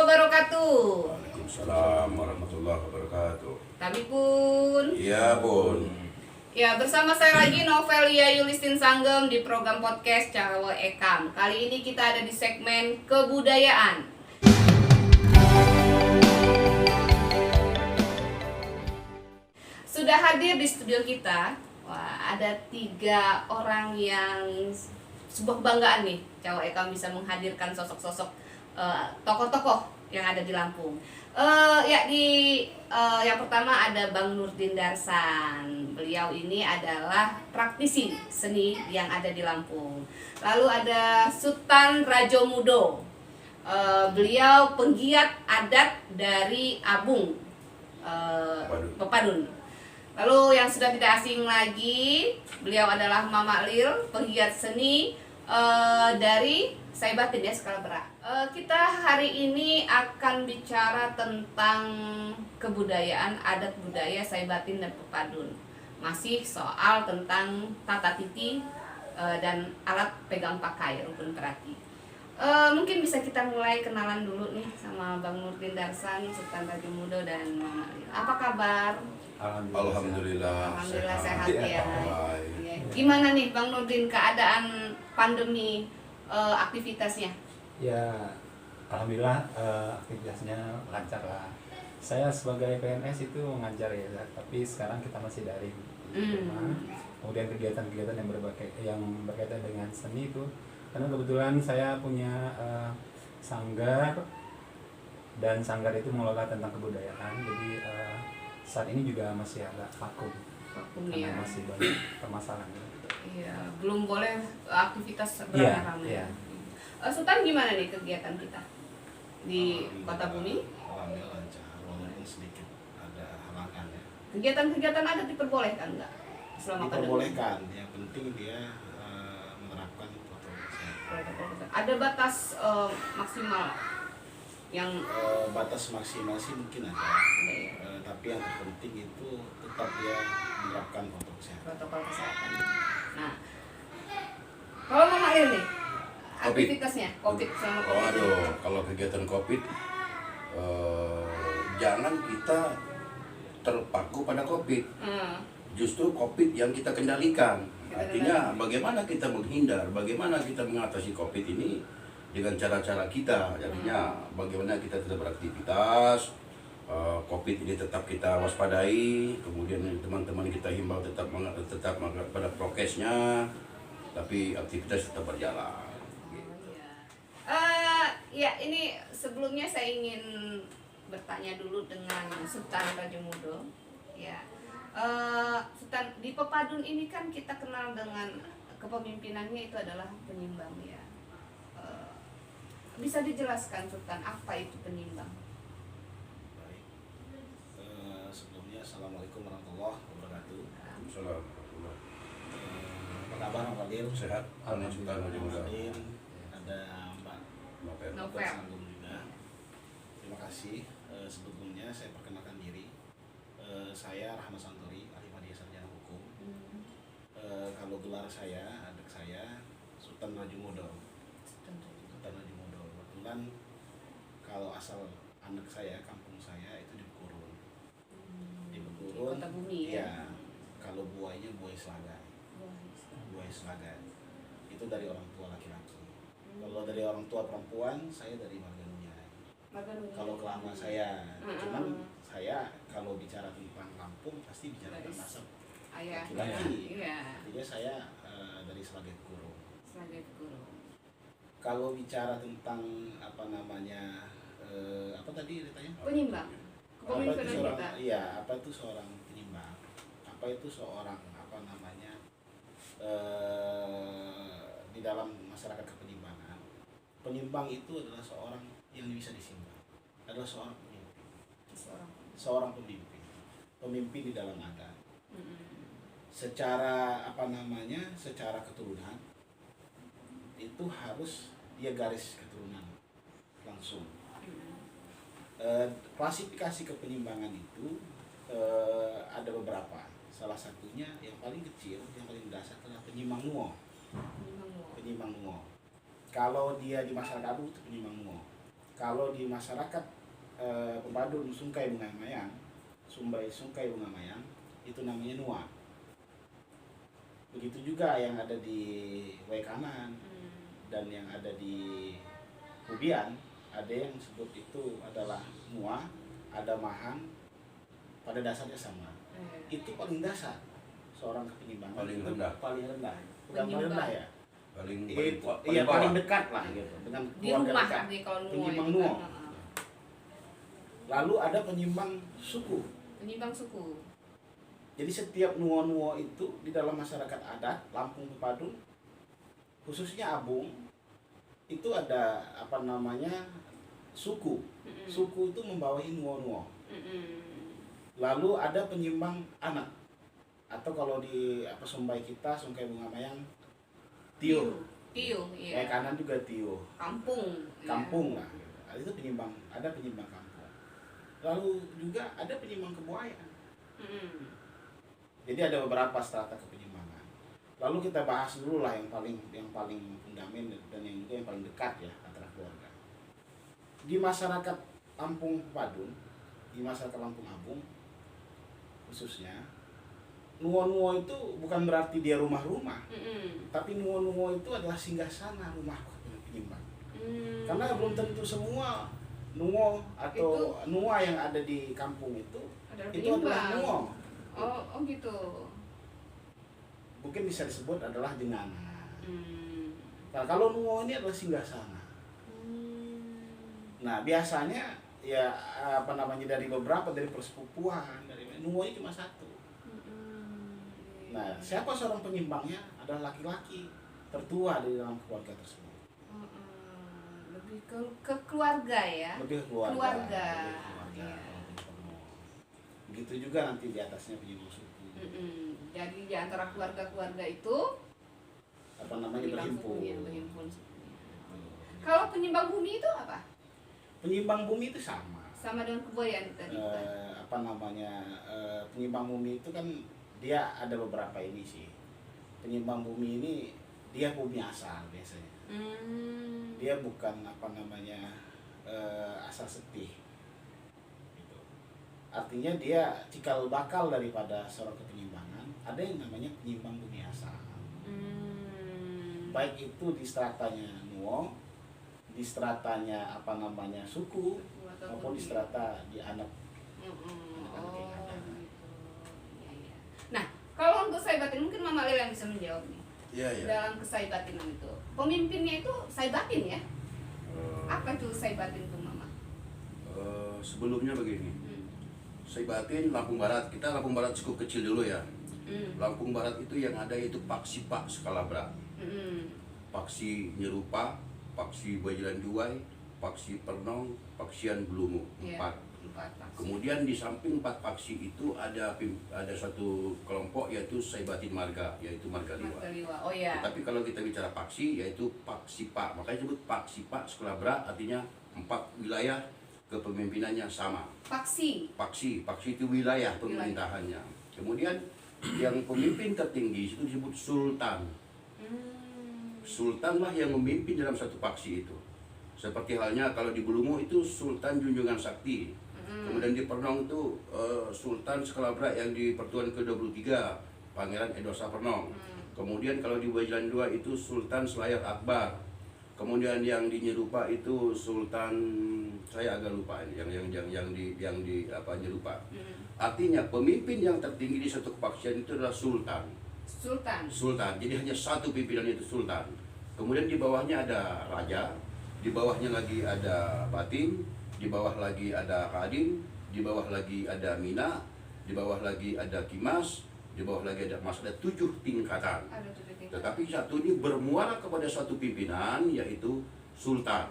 wabarakatuh. Waalaikumsalam warahmatullahi wabarakatuh. Kami pun. Iya, Bun. Ya, bersama saya lagi Novelia Yulistin Sanggem di program podcast Cawe Ekam. Kali ini kita ada di segmen kebudayaan. Sudah hadir di studio kita, ada 3 orang yang sebuah kebanggaan nih. Cawe Ekam bisa menghadirkan sosok-sosok tokoh-tokoh yang ada di Lampung. Yang pertama ada Bang Nurdin Darsan. Beliau ini adalah praktisi seni yang ada di Lampung. Lalu ada Sultan Rajomudo. Beliau penggiat adat dari Abung, Pepadun. Lalu yang sudah tidak asing lagi, beliau adalah Mama Lil, penggiat seni dari Saibatin ya, skala berat. Kita hari ini akan bicara tentang kebudayaan, adat budaya Saibatin dan Pepadun. Masih soal tentang tata titi dan alat pegang pakai rukun perati. Mungkin bisa kita mulai kenalan dulu nih sama Bang Nurdin Darsan, Sultan Rajomudo dan Mama Lil. Apa kabar? Alhamdulillah sehat ya. Baik. Gimana nih Bang Nurdin keadaan pandemi aktivitasnya? Ya, alhamdulillah aktivitasnya lancar lah. Saya sebagai PNS itu mengajar ya, tapi sekarang kita masih daring di rumah. Kemudian kegiatan-kegiatan yang berkaitan dengan seni itu, karena kebetulan saya punya sanggar, dan sanggar itu mengelola tentang kebudayaan. Jadi saat ini juga masih agak vakum karena Ya. masih banyak permasalahan. Iya, belum boleh aktivitas beramai-ramai. Iya. Sultan, gimana nih kegiatan kita di Kota Bumi? Alhamdulillah lancar, walaupun sedikit ada halangan ya. Kegiatan-kegiatan ada diperbolehkan nggak selama pandemi? Diperbolehkan, yang penting dia menerapkan protokol kesehatan. Ada batas maksimal yang Batas maksimal sih mungkin ada, ya, tapi yang terpenting itu tetap dia menerapkan protokol kesehatan. protokol kesehatan. Nah, kalau Mama Lil nih, Covid. aktivitasnya COVID selama COVID. Waduh, kalau kegiatan Covid, jangan kita terpaku pada Covid. Justru Covid yang kita kendalikan. Artinya bagaimana kita menghindar, bagaimana kita mengatasi Covid ini dengan cara-cara kita. Jadinya bagaimana kita tetap beraktivitas, Covid ini tetap kita waspadai, kemudian teman-teman kita himbau tetap pada prokesnya, tapi aktivitas tetap berjalan. Ya, ini sebelumnya saya ingin bertanya dulu dengan Sultan Rajomudo. Ya, Sultan, di Pepadun ini kan kita kenal dengan kepemimpinannya itu adalah penyimbang ya. Bisa dijelaskan Sultan, apa itu penyimbang? Baik. Sebelumnya Assalamualaikum warahmatullahi wabarakatuh. Assalamualaikum. Apa kabar Pak Fadil? Sehat, Sultan Rajomudo. Ada Mbak Novel. Sanggum juga. Terima kasih. Sebelumnya saya perkenalkan diri. Saya Rahmat Santuri, ahli media sarjana hukum. Kalau gelar saya, adik saya Sultan Rajomudo. Sultan Rajomudo. Kebetulan kalau asal anak saya, kampung saya itu di Bekurun. Di Bekurun. Kota Bumi ya. Iya. Kalau buahnya buah Selagai. Buah Selagai. Itu dari orang tua laki-laki. Kalau dari orang tua perempuan, saya dari Marga Nunyai. Kalau kelama saya, cuman saya kalau bicara tentang kampung pasti bicara tentang nasab Ayah. laki-laki. Iya. Jadi saya dari Selagai Bekurun. Sebagai guru. Kalau bicara tentang apa namanya, apa tadi ditanya? Penyimbang. Apa itu Kepemimpinan seorang? kita. Iya, apa itu seorang penyimbang? Apa itu seorang apa namanya di dalam masyarakat kepenimbangan? Penyimbang itu adalah seorang yang bisa disimbang. Adalah seorang pemimpin. Seorang pemimpin. Pemimpin di dalam adat. Secara apa namanya? Secara keturunan itu harus dia garis keturunan langsung. Klasifikasi kepenimbangan itu ada beberapa. Salah satunya yang paling kecil, yang paling dasar adalah penyimbang nuo. Penyimbang nuo. Kalau dia di masyarakat Abu itu penyimbang nuo. kalau di masyarakat Pepadun Sungkai Bunga Mayang, Sungkai Bunga Mayang, itu namanya Nuwa. Begitu juga yang ada di Waikanan dan yang ada di Kubian, ada yang sebut itu adalah Nuwa, ada Mahang, pada dasarnya sama. Itu paling dasar seorang kepenyimbangan. Paling rendah. Paling rendah. Bukan paling rendah ya. Paling Paling bawah. dekat lah gitu dengan Di keluarga rumah dekat. artinya kalau Nuwa Penyimbang itu Nuwa. kan. Lalu ada penyimbang suku. Penyimbang suku. Jadi setiap Nuwa-Nuwa itu di dalam masyarakat adat Lampung Pepadun, khususnya Abung, itu ada apa namanya suku. Suku itu membawahi Nuwa-Nuwa. Lalu ada penyimbang anak, atau kalau di Sumbai kita Sungkai Bunga Mayang, Tio. Tio, iya. Kanan juga Tio. Kampung. Kampung lah. Itu penyimbang, ada penyimbang kampung. Lalu juga ada penyimbang kebuayan. Jadi ada beberapa strata kepenyimbangan. Lalu kita bahas dulu lah yang paling fundamental dan yang juga yang paling dekat ya antara keluarga. Di masyarakat Lampung Pepadun, di masyarakat Lampung Abung khususnya, Nuwa-Nuwa itu bukan berarti dia rumah-rumah, tapi Nuwa-Nuwa itu adalah singgasana rumah penyimbang. Karena belum tentu semua Nuwa atau Nuwa yang ada di kampung itu adalah Nuwa. Oh gitu. Mungkin bisa disebut adalah jenengan. Nah, kalau Nuwa ini adalah singgasana. Nah, biasanya ya dari persepupuan, dari Nuwanya cuma satu. Nah, siapa seorang penyimbangnya adalah laki-laki tertua di dalam keluarga tersebut. Lebih ke keluarga ya. Lebih ke keluarga. Keluarga. Iya. Iya. Begitu juga nanti di atasnya penyimbang suku. Jadi di antara keluarga-keluarga itu Berhimpun. Berhimpun sukunya. Kalau penyimbang bumi itu apa? Penyimbang bumi itu sama. Sama dengan kebuayan tadi. Penyimbang bumi itu kan dia ada beberapa ini sih. Penyimbang bumi ini dia bumi asal biasanya. Dia bukan asal setih. Gitu. Artinya dia cikal bakal daripada seorang kepenyimbangan. Ada yang namanya penyimbang bumi asal. Baik itu di stratanya Nuwa, di stratanya suku, maupun di strata di anak. Oh, gitu. Ya. Nah, kalau untuk Saibatin mungkin Mama Lil yang bisa menjawab nih. Iya, iya. Dalam kesaibatinan itu, pemimpinnya itu Saibatin ya? Apa itu Saibatin tuh Mama? Sebelumnya begini, Saibatin Lampung Barat, kita Lampung Barat cukup kecil dulu ya. Lampung Barat itu yang ada itu Paksi Pak Skalabra, Paksi Nyerupa, Paksi Bajalan Duai, Paksi Pernong, Paksian Blumu, 4. Kemudian di samping 4 paksi itu ada satu kelompok yaitu Saibatin Marga, yaitu Marga Liwa. Oh ya. Tapi kalau kita bicara paksi yaitu Paksi Pak, makanya disebut Paksi Pak Skalabra, artinya 4 wilayah kepemimpinannya sama. Paksi Paksi itu wilayah pemerintahannya. Kemudian yang pemimpin tertinggi itu disebut Sultan. Sultan lah yang memimpin dalam satu paksi itu. Seperti halnya kalau di Bulumu itu Sultan Junjungan Sakti. Kemudian di Pernong itu Sultan Skalabra yang di Pertuan ke-23, Pangeran Edosa Pernong. Kemudian kalau di Bajalan 2 itu Sultan Selayar Akbar. Kemudian yang di Nyerupa itu Sultan, saya agak lupa ini, yang di Nyerupa. Artinya pemimpin yang tertinggi di satu kepaksian itu adalah Sultan. Jadi hanya satu pimpinan itu Sultan. Kemudian di bawahnya ada Raja, di bawahnya lagi ada Batin, di bawah lagi ada Kadin, di bawah lagi ada Mina, di bawah lagi ada Kimas, di bawah lagi ada Mas, ada 7 tingkatan. Tetapi satu ini bermuara kepada satu pimpinan yaitu Sultan.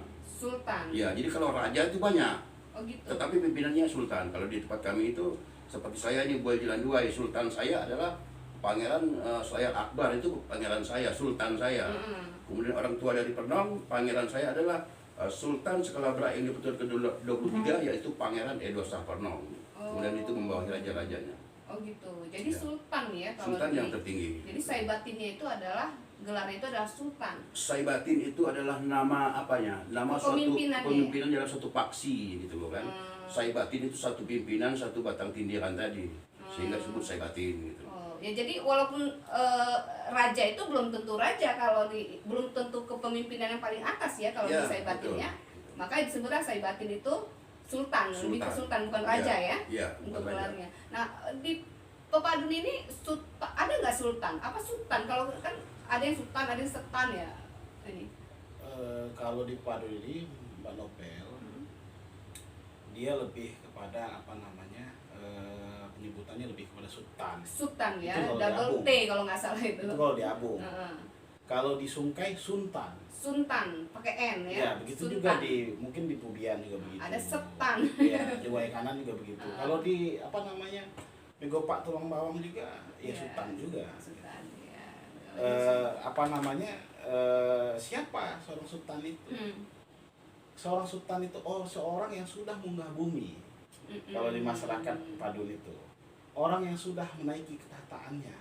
Ya, jadi kalau raja itu banyak. Oh gitu. Tetapi pimpinannya Sultan. Kalau di tempat kami itu seperti saya ini Bajalan 2, Sultan saya adalah Pangeran Selayar Akbar, itu pangeran saya, Sultan saya. Kemudian orang tua dari Pernong, pangeran saya adalah Sultan Skalabra yang di Pertuan ke-23, yaitu Pangeran Edosa Pernong. Kemudian itu membawahi raja-rajanya. Oh gitu. Jadi Ya. Sultan ya kalau Sultan yang tertinggi. Jadi Saibatinnya itu adalah gelarnya itu adalah sultan. Saibatin itu adalah nama apanya? Nama suatu Kepemimpinan pemimpinan dalam suatu paksi gitu loh kan. Saibatin itu satu pimpinan, satu batang tindiran tadi. Sehingga disebut Saibatin gitu. Oh, ya jadi walaupun raja itu belum tentu raja kalau belum tentu kepemimpinan yang paling atas ya kalau Ya, di Saibatinnya. betul. Maka disebutlah Saibatin itu sultan, lebih ke sultan bukan Ya, raja ya. ya, Untuk bukan raja. gelarnya. Nah, di Pepadun ini ada nggak sultan? Apa sultan? Kalau kan ada yang sultan, ada yang setan ya. Ini. Kalau di Padu ini Mbak Nobel, dia lebih kepada apa namanya, penyebutannya lebih kepada sultan. Sultan ya, Itu kalau double diabung. T kalau nggak salah itu. Itu kalau diabung. Heeh. Kalau di Sungkai Suntan. Suntan pakai N ya. Ya, begitu Sultan. juga mungkin di Pubian juga begitu. Ada setan. Ya, di Wai Kanan juga begitu. Kalau di apa namanya, Megopak Tulang Bawang juga, ya sultan juga. Sultan ya. Apa namanya, siapa seorang sultan itu? Seorang sultan itu seorang yang sudah munggah bumi. Kalau di masyarakat Padun itu, orang yang sudah menaiki ketataannya.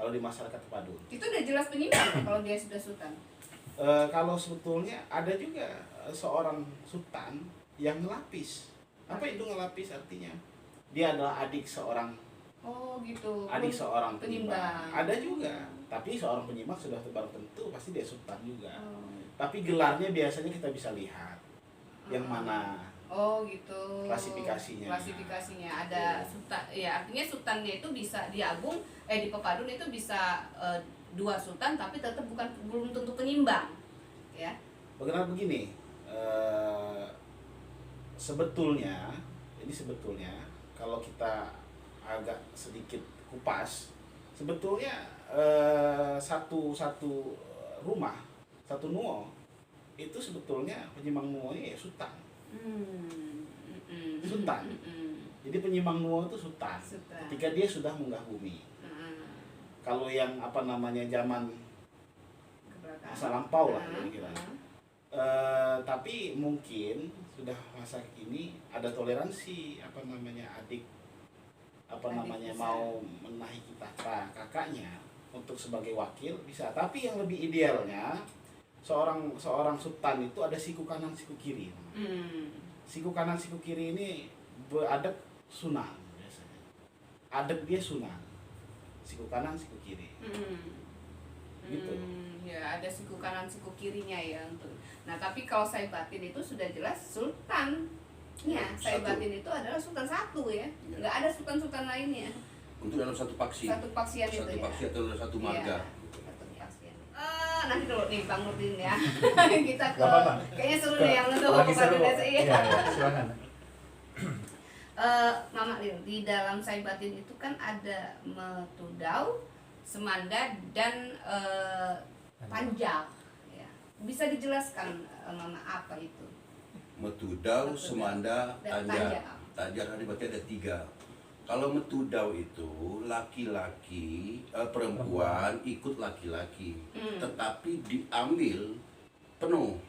Kalau di masyarakat Padun. Itu udah jelas penyimbang kalau dia sudah sultan. Kalau sebetulnya ada juga seorang sultan yang ngelapis. Apa itu ngelapis artinya? Dia adalah adik seorang Oh gitu. adik seorang penyimbang. penyimbang. Ada juga, tapi seorang penyimbang sudah barang tentu pasti dia sultan juga. Oh. Tapi gelarnya biasanya kita bisa lihat yang mana. Oh gitu. Klasifikasinya. Klasifikasinya ada sultan. Ya artinya sultannya itu bisa diagung di Pepadun itu bisa dua sultan tapi tetap belum tentu penyimbang. Ya. Bagaimana begini? Sebetulnya kalau kita agak sedikit kupas, sebetulnya satu rumah, satu nuo itu sebetulnya penyimbang nuonya ya sultan. Sultan. Jadi penyimbang nuo itu sultan. Ketika dia sudah munggah bumi. Kalau yang apa namanya zaman masa lampau lah kira-kira. Tapi mungkin sudah masa kini ada toleransi apa namanya adik bisa. mau menaiki tahta kakaknya untuk sebagai wakil bisa. Tapi yang lebih idealnya seorang sultan itu ada siku kanan siku kiri. Siku kanan siku kiri ini beradab sunan biasanya. Adab dia sunan. Siku kanan siku kiri. Gitu. Ya ada siku kanan siku kirinya ya untuk. Nah tapi kalau Saibatin itu sudah jelas sultan. Ya, Saibatin itu adalah sultan satu ya. Nggak ada sultan-sultan lainnya. Untuk dalam satu paksi. Satu paksian itu Satu ya. paksi atau dalam satu marga. Satu paksian. Nanti dulu nih Bang Nurdin ya. Kita ke Gak apa-apa. kayaknya seru nih yang untuk Lagi seru. Pepadun desa iya. Iya, silakan. Mama Lil, di dalam Saibatin itu kan ada Metudau, Semanda dan Tanjak. Ya. Bisa dijelaskan Mama apa itu? Metudau, Metudau, Semanda, dan Tanjar. Tanjar tadi berarti ada 3. Kalau Metudau itu laki-laki, perempuan ikut laki-laki, tetapi diambil penuh.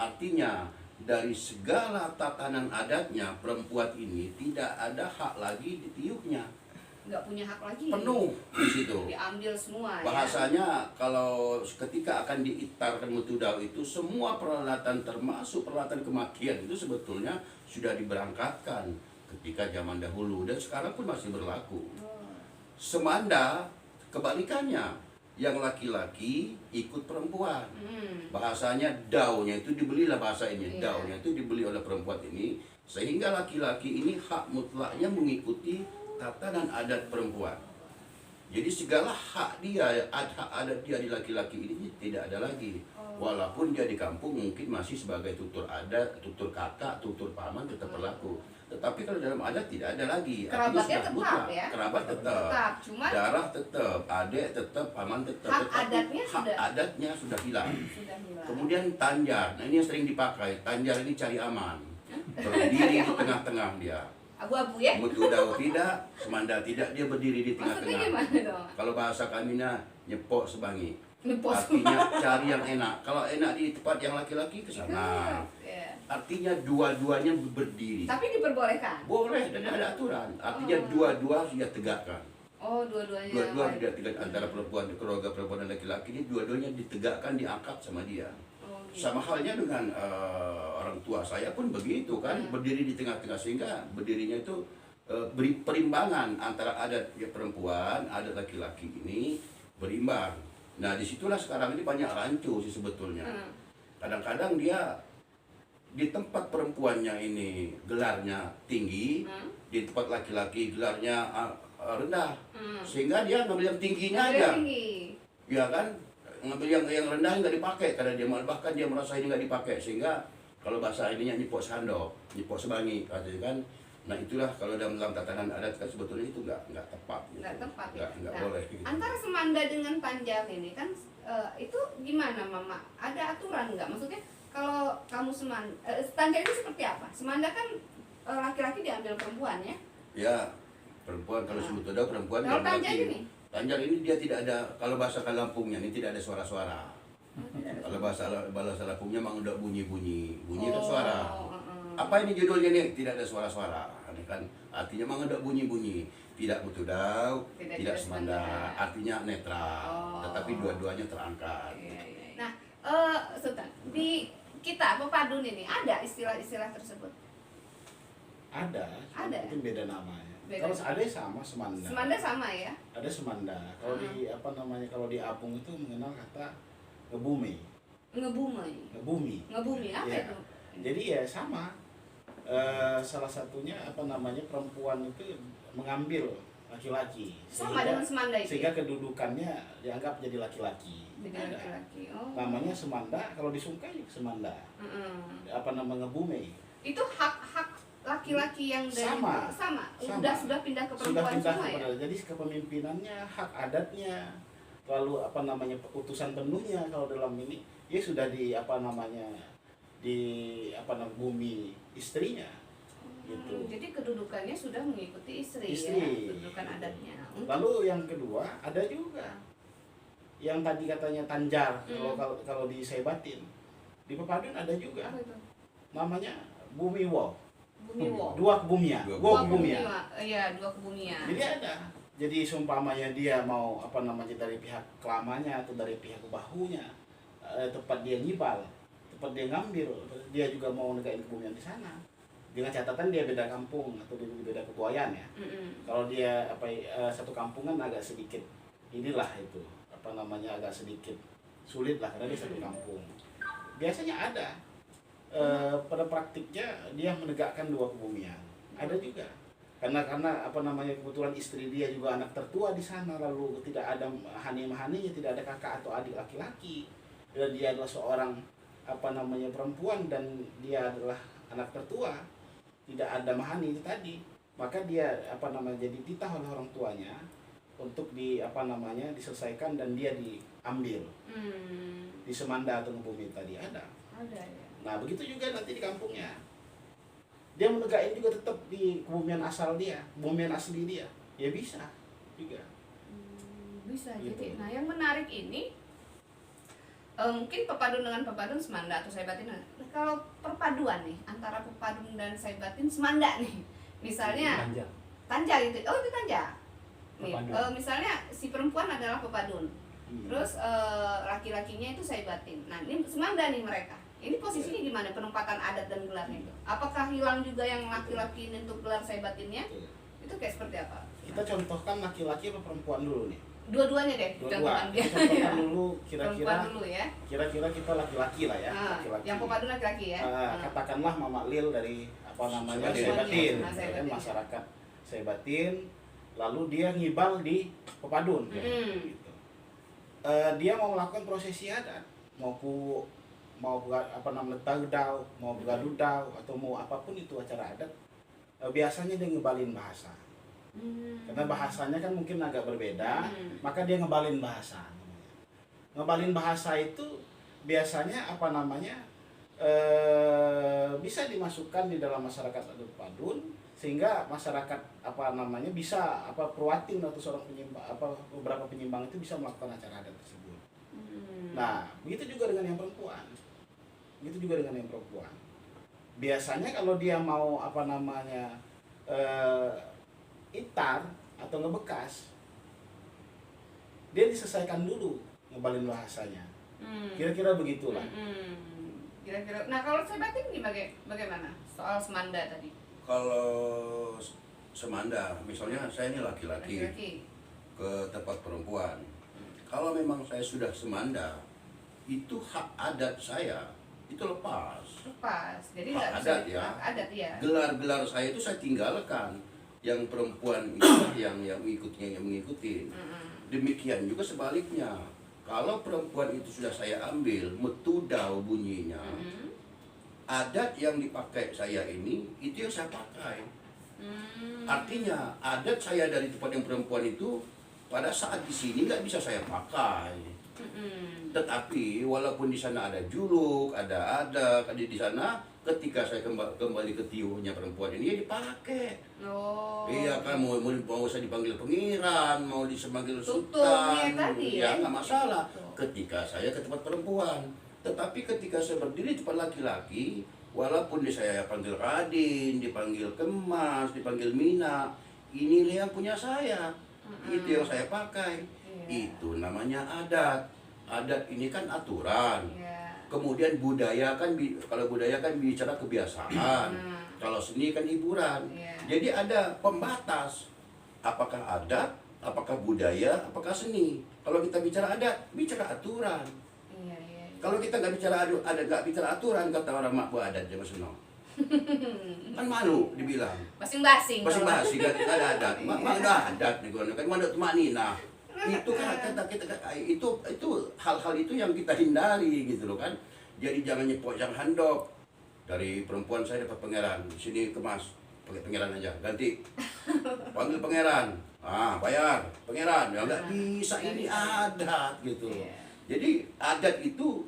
Artinya dari segala tatanan adatnya perempuan ini tidak ada hak lagi ditiupnya. Nggak punya hak lagi. Penuh di situ. Diambil semua ya. Bahasanya kalau ketika akan diitarkan Metudau itu semua peralatan termasuk peralatan kematian itu sebetulnya sudah diberangkatkan ketika zaman dahulu dan sekarang pun masih berlaku. Semanda kebalikannya, yang laki-laki ikut perempuan. Bahasanya daunya itu dibelilah bahasa ini. Iya. Daunya itu dibeli oleh perempuan ini sehingga laki-laki ini hak mutlaknya mengikuti tatanan adat perempuan. Jadi segala hak dia, hak adat dia di laki-laki ini tidak ada lagi. Walaupun dia di kampung mungkin masih sebagai tutur adat, tutur kakak, tutur paman tetap berlaku. Tetapi kalau dalam adat tidak ada lagi. Artinya Kerabatnya sudah tetap mutlak. ya? Kerabat tetap. Tetap, cuma Darah tetap, adik tetap, paman tetap. Hak Tetapi adatnya hak sudah- adatnya sudah hilang. sudah hilang. Kemudian tanjar, nah ini yang sering dipakai. Tanjar ini cari aman. Berdiri di tengah-tengah dia. Abu-abu ya. Metudau tidak, Semanda tidak, dia berdiri di Maksudnya tengah-tengah. gimana dong? Kalau bahasa kaminya nyepok sebangi. Ngepos Artinya cari yang enak. Kalau enak di tempat yang laki-laki ke sana. Ya. Artinya dua-duanya berdiri. Tapi diperbolehkan. Boleh dan ada aturan. Artinya dua-dua sudah tegakkan. Oh, dua-duanya. Dua-dua ditegak antara perempuan, keluarga perempuan dan laki-laki ini dua-duanya ditegakkan, diangkat sama dia. Oh, gitu. Sama halnya dengan orang tua saya pun begitu kan, berdiri di tengah-tengah, sehingga berdirinya itu beri perimbangan antara adat perempuan, adat laki-laki ini berimbang. Nah disitulah sekarang ini banyak rancu sih sebetulnya. Kadang-kadang dia di tempat perempuannya ini gelarnya tinggi, di tempat laki-laki gelarnya rendah, sehingga dia ngambil yang tingginya Ngambil aja, yang tinggi. ya kan, ngambil yang rendah nggak dipakai karena dia bahkan dia merasa ini nggak dipakai, sehingga kalau bahasa ininya nyipok sandok, nyipok sebangi katanya kan. Nah itulah kalau dalam tatanan adat kan sebetulnya itu nggak tepat, gitu. Nggak tepat ya. nggak Nah, boleh gitu. antara semanda dengan panjang ini kan itu gimana Mama? Ada aturan nggak? Maksudnya kalau kamu tanjak itu seperti apa? Semanda kan laki-laki diambil perempuan ya? Ya perempuan, kalau sebetulnya perempuan Kalau dan tanjak laki. ini? Tanjak ini dia tidak ada, kalau bahasa Lampungnya ini tidak ada suara-suara. Kalau bahasa Lampungnya memang udah bunyi itu suara. Apa ini judulnya nih? Tidak ada suara-suara. Ini kan artinya memang udah bunyi, tidak mutudau, tidak semanda, artinya netral. Tetapi dua-duanya terangkat. Iya. Nah, Sultan, di kita pepadun ini ada istilah-istilah tersebut. Ada. Ada. Mungkin beda namanya. Beda. Kalau ada sama semanda. Semanda sama ya? Ada semanda. Kalau di apa namanya, kalau di Apung itu mengenal kata ngebumi. Ngebumi apa Ya. itu? Jadi ya sama. Salah satunya apa namanya, perempuan itu mengambil laki-laki Sama dengan semanda itu sehingga ya? kedudukannya dianggap jadi laki-laki. Jadi Ada. laki-laki. Oh. Namanya semanda, kalau disungkai semanda. Apa nama ngebumi? Itu hak laki-laki yang dari Sama. Sudah pindah ke Sudah perempuan pindah semua ya? kepada, jadi kepemimpinannya, hak adatnya, lalu apa namanya, utusan penuhnya kalau dalam ini ya sudah di apa namanya, di apa namanya, bumi istrinya gitu. Jadi kedudukannya sudah mengikuti istri. Istri. Ya, kedudukan adatnya. Lalu yang kedua ada juga yang tadi katanya tanjar, kalau di Saibatin, di Pepadun ada juga Apa itu? namanya bumi wo, Bumiwo. dua kebumian, Dua kebumian. Iya, dua kebumian. Jadi ada. Jadi seumpamanya dia mau apa namanya, dari pihak kelamanya atau dari pihak bahunya, tempat dia nyibal, tempat dia ngambil, dia juga mau negain kebumian di sana. Dengan catatan dia beda kampung atau dia beda ketuayan ya. Kalau dia satu kampungan agak sedikit inilah itu apa namanya, agak sedikit sulit lah karena dia satu kampung. Biasanya ada pada praktiknya dia menegakkan dua kebumian. Ada juga karena apa namanya, kebetulan istri dia juga anak tertua di sana, lalu tidak ada mahani-mahaninya, tidak ada kakak atau adik laki-laki, dan dia adalah seorang apa namanya, perempuan dan dia adalah anak tertua, tidak ada mahani itu tadi, maka dia apa namanya, jadi titah oleh orang tuanya untuk di apa namanya, diselesaikan dan dia diambil di semanda atau ngebumi tadi ada. Ada ya. Nah begitu juga nanti di kampungnya, dia menegakkan juga tetap di kebumian asal dia, kebumian asli dia, ya bisa juga. Bisa Gitu. jadi. Nah, yang menarik ini mungkin pepadun dengan pepadun semanda atau saibatin. Nah, kalau perpaduan nih antara pepadun dan saibatin semanda nih, misalnya Panjang. tanjak gitu. Oh, itu tanjak. Nih, Pepadun. misalnya si perempuan adalah pepadun, terus laki-lakinya itu saibatin. Nah, ini semanda nih mereka. Ini posisinya gimana penempatan adat dan gelarnya itu? Apakah hilang juga yang laki-laki ini untuk gelar saibatinnya? Betul. Itu kayak seperti apa? Kita contohkan laki-laki apa perempuan dulu nih. Dua-duanya deh, Dua-dua. contohkan dia. Kita contohkan dulu kira-kira. Perempuan dulu ya. Kira-kira kita laki-laki lah ya. Laki-laki. Yang pepadun laki-laki ya. Katakanlah Mama Lil dari apa namanya, Saibatin. Saibatin, Nah, Saibatin. kan, masyarakat Saibatin, lalu dia ngibal di Pepadun. Gitu. Dia mau melakukan prosesi adat, mau apa namanya, tagdau, mau begadudau atau mau apapun itu acara adat, biasanya dia ngebalin bahasa. Karena bahasanya kan mungkin agak berbeda, maka dia ngebalin bahasa. Ngebalin bahasa itu biasanya apa namanya, bisa dimasukkan di dalam masyarakat adat Padun, sehingga masyarakat apa namanya bisa apa perwatin atau seorang penyimbang, apa beberapa penyimbang itu bisa melakukan acara adat tersebut. Nah, begitu juga dengan yang perempuan. Biasanya kalau dia mau apa namanya, itar atau ngebekas, dia diselesaikan dulu ngebalin bahasanya. Kira-kira begitulah. Kira-kira. Nah kalau saya batin bagaimana soal semanda tadi? Kalau semanda, misalnya saya ini laki-laki ke tempat perempuan. Kalau memang saya sudah semanda, itu hak adat saya itu lepas. Jadi Hak nggak adat bisa ya. adat ya. Gelar-gelar saya itu saya tinggalkan. Yang perempuan itu yang mengikuti. Demikian juga sebaliknya. Kalau perempuan itu sudah saya ambil, metudau bunyinya, adat yang dipakai saya ini, itu yang saya pakai. Artinya, adat saya dari tempat yang perempuan itu, pada saat di sini nggak bisa saya pakai. Tetapi, walaupun di sana ada juluk, ada di sana, ketika saya kembali ke tiuhnya perempuan ini, ya dipakai. Iya kan, mau saya dipanggil pengiran, mau dipanggil sultan, ya nggak masalah. Ketika saya ke tempat perempuan, tetapi ketika saya berdiri di tempat laki-laki, walaupun saya panggil Radin, dipanggil Kemas, dipanggil Mina, ini yang punya saya, itu yang saya pakai. Itu namanya adat. Adat ini kan aturan. Kemudian budaya kan, kalau budaya kan bicara kebiasaan. Kalau seni kan hiburan. Jadi ada pembatas. Apakah adat, apakah budaya, apakah seni. Kalau kita bicara adat, bicara aturan. Kalau kita nggak bicara adat, nggak bicara aturan, kata orang mak buat adat jangan senang. Kan malu dibilang. Masing-masing. Nggak ada adat. Mak nggak adat nih kan mana mak Nina. Itu kan kita itu hal-hal itu yang kita hindari gitu loh kan. Jadi jangan nyepok yang handok. Dari perempuan saya dapat pangeran, di sini Kemas pakai pangeran aja, ganti panggil pangeran, bayar pangeran, ya nggak bisa, ini adat gitu. Jadi adat itu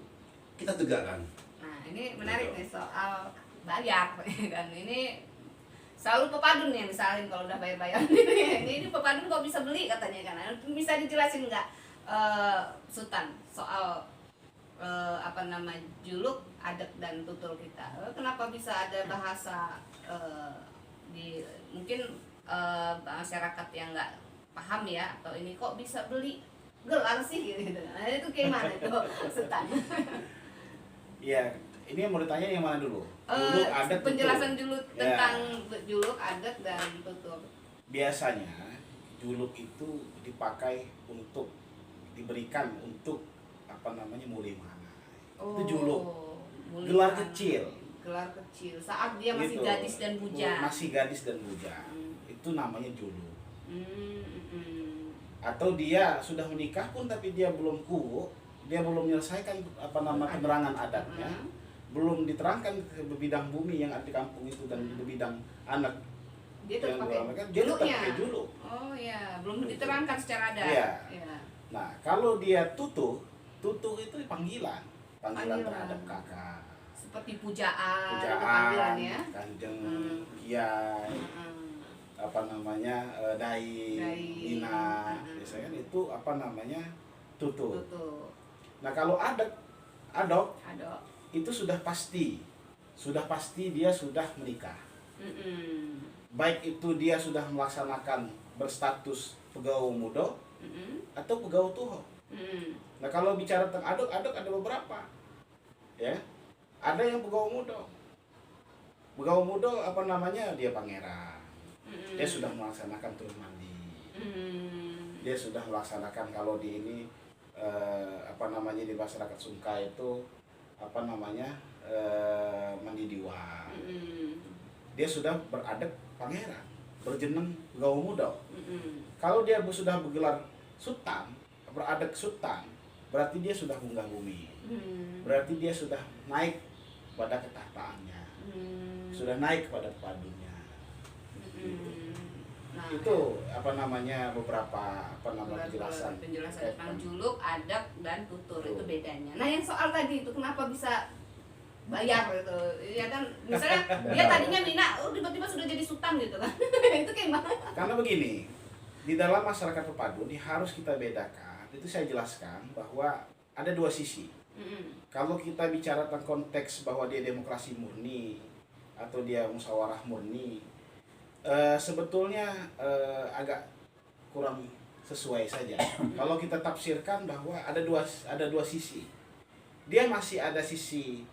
kita tegakkan. Nah ini menarik nih soal bayar kan, ini selalu pepadun nih misalnya kalau udah bayar ini pepadun kok bisa beli katanya kan, bisa dijelasin nggak Sultan soal juluk, adat dan tutur kita, kenapa bisa ada bahasa di mungkin masyarakat yang nggak paham ya, atau ini kok bisa beli gelar sih gitu. Nah, itu gimana itu Sultan? Iya, ini mau ditanya yang mana dulu? Juluk, adat, penjelasan tutur. juluk tentang juluk, adat dan tutur. Biasanya juluk itu dipakai untuk diberikan untuk muli mana. Itu juluk. Gelar kecil. Gelar kecil saat dia masih Gitu. gadis dan bujang. Masih gadis dan bujang. Itu namanya juluk. Atau dia sudah menikah pun tapi dia belum kuwo, dia belum menyelesaikan penerangan adatnya, belum diterangkan ke bidang bumi yang ada di kampung itu dan di bidang anak. Dia tetap pakai juluknya. Juluk. Oh ya, belum diterangkan secara adat. Iya. Ya. Nah, kalau dia tutuh itu panggilan terhadap kakak. Seperti pujaan Pujaan, ya. kanjeng kiai, dai, ina, biasanya kan itu tutuh. Nah, kalau adok itu sudah pasti dia sudah menikah. Baik itu dia sudah melaksanakan berstatus pegawai muda atau pegawai tuho. Nah, kalau bicara tentang adok ada beberapa, ya. Ada yang pegawai muda. Pegawai muda dia pangeran. Dia sudah melaksanakan turun mandi. Dia sudah melaksanakan kalau di ini di masyarakat Sungka itu mandi diwa. Dia sudah beradab pangeran, berjeneng pegawai muda. Kalau dia sudah bergelar sultan, beradab sultan, berarti dia sudah munggah bumi. Berarti dia sudah naik pada ketahtaannya. Sudah naik pada padunnya. Nah, itu beberapa penjelasan tentang juluk, adat dan tutur. Itu bedanya. Nah, yang soal tadi itu kenapa bisa bayar gitu. Ya kan misalnya dia tadinya Mina, tiba-tiba sudah jadi sultan gitu kan. Itu kayak gimana? Karena begini, di dalam masyarakat pepadun ini harus kita bedakan. Itu saya jelaskan bahwa ada dua sisi. Kalau kita bicara tentang konteks bahwa dia demokrasi murni atau dia musyawarah murni, sebetulnya agak kurang sesuai saja. Kalau kita tafsirkan bahwa ada dua sisi, dia masih ada sisi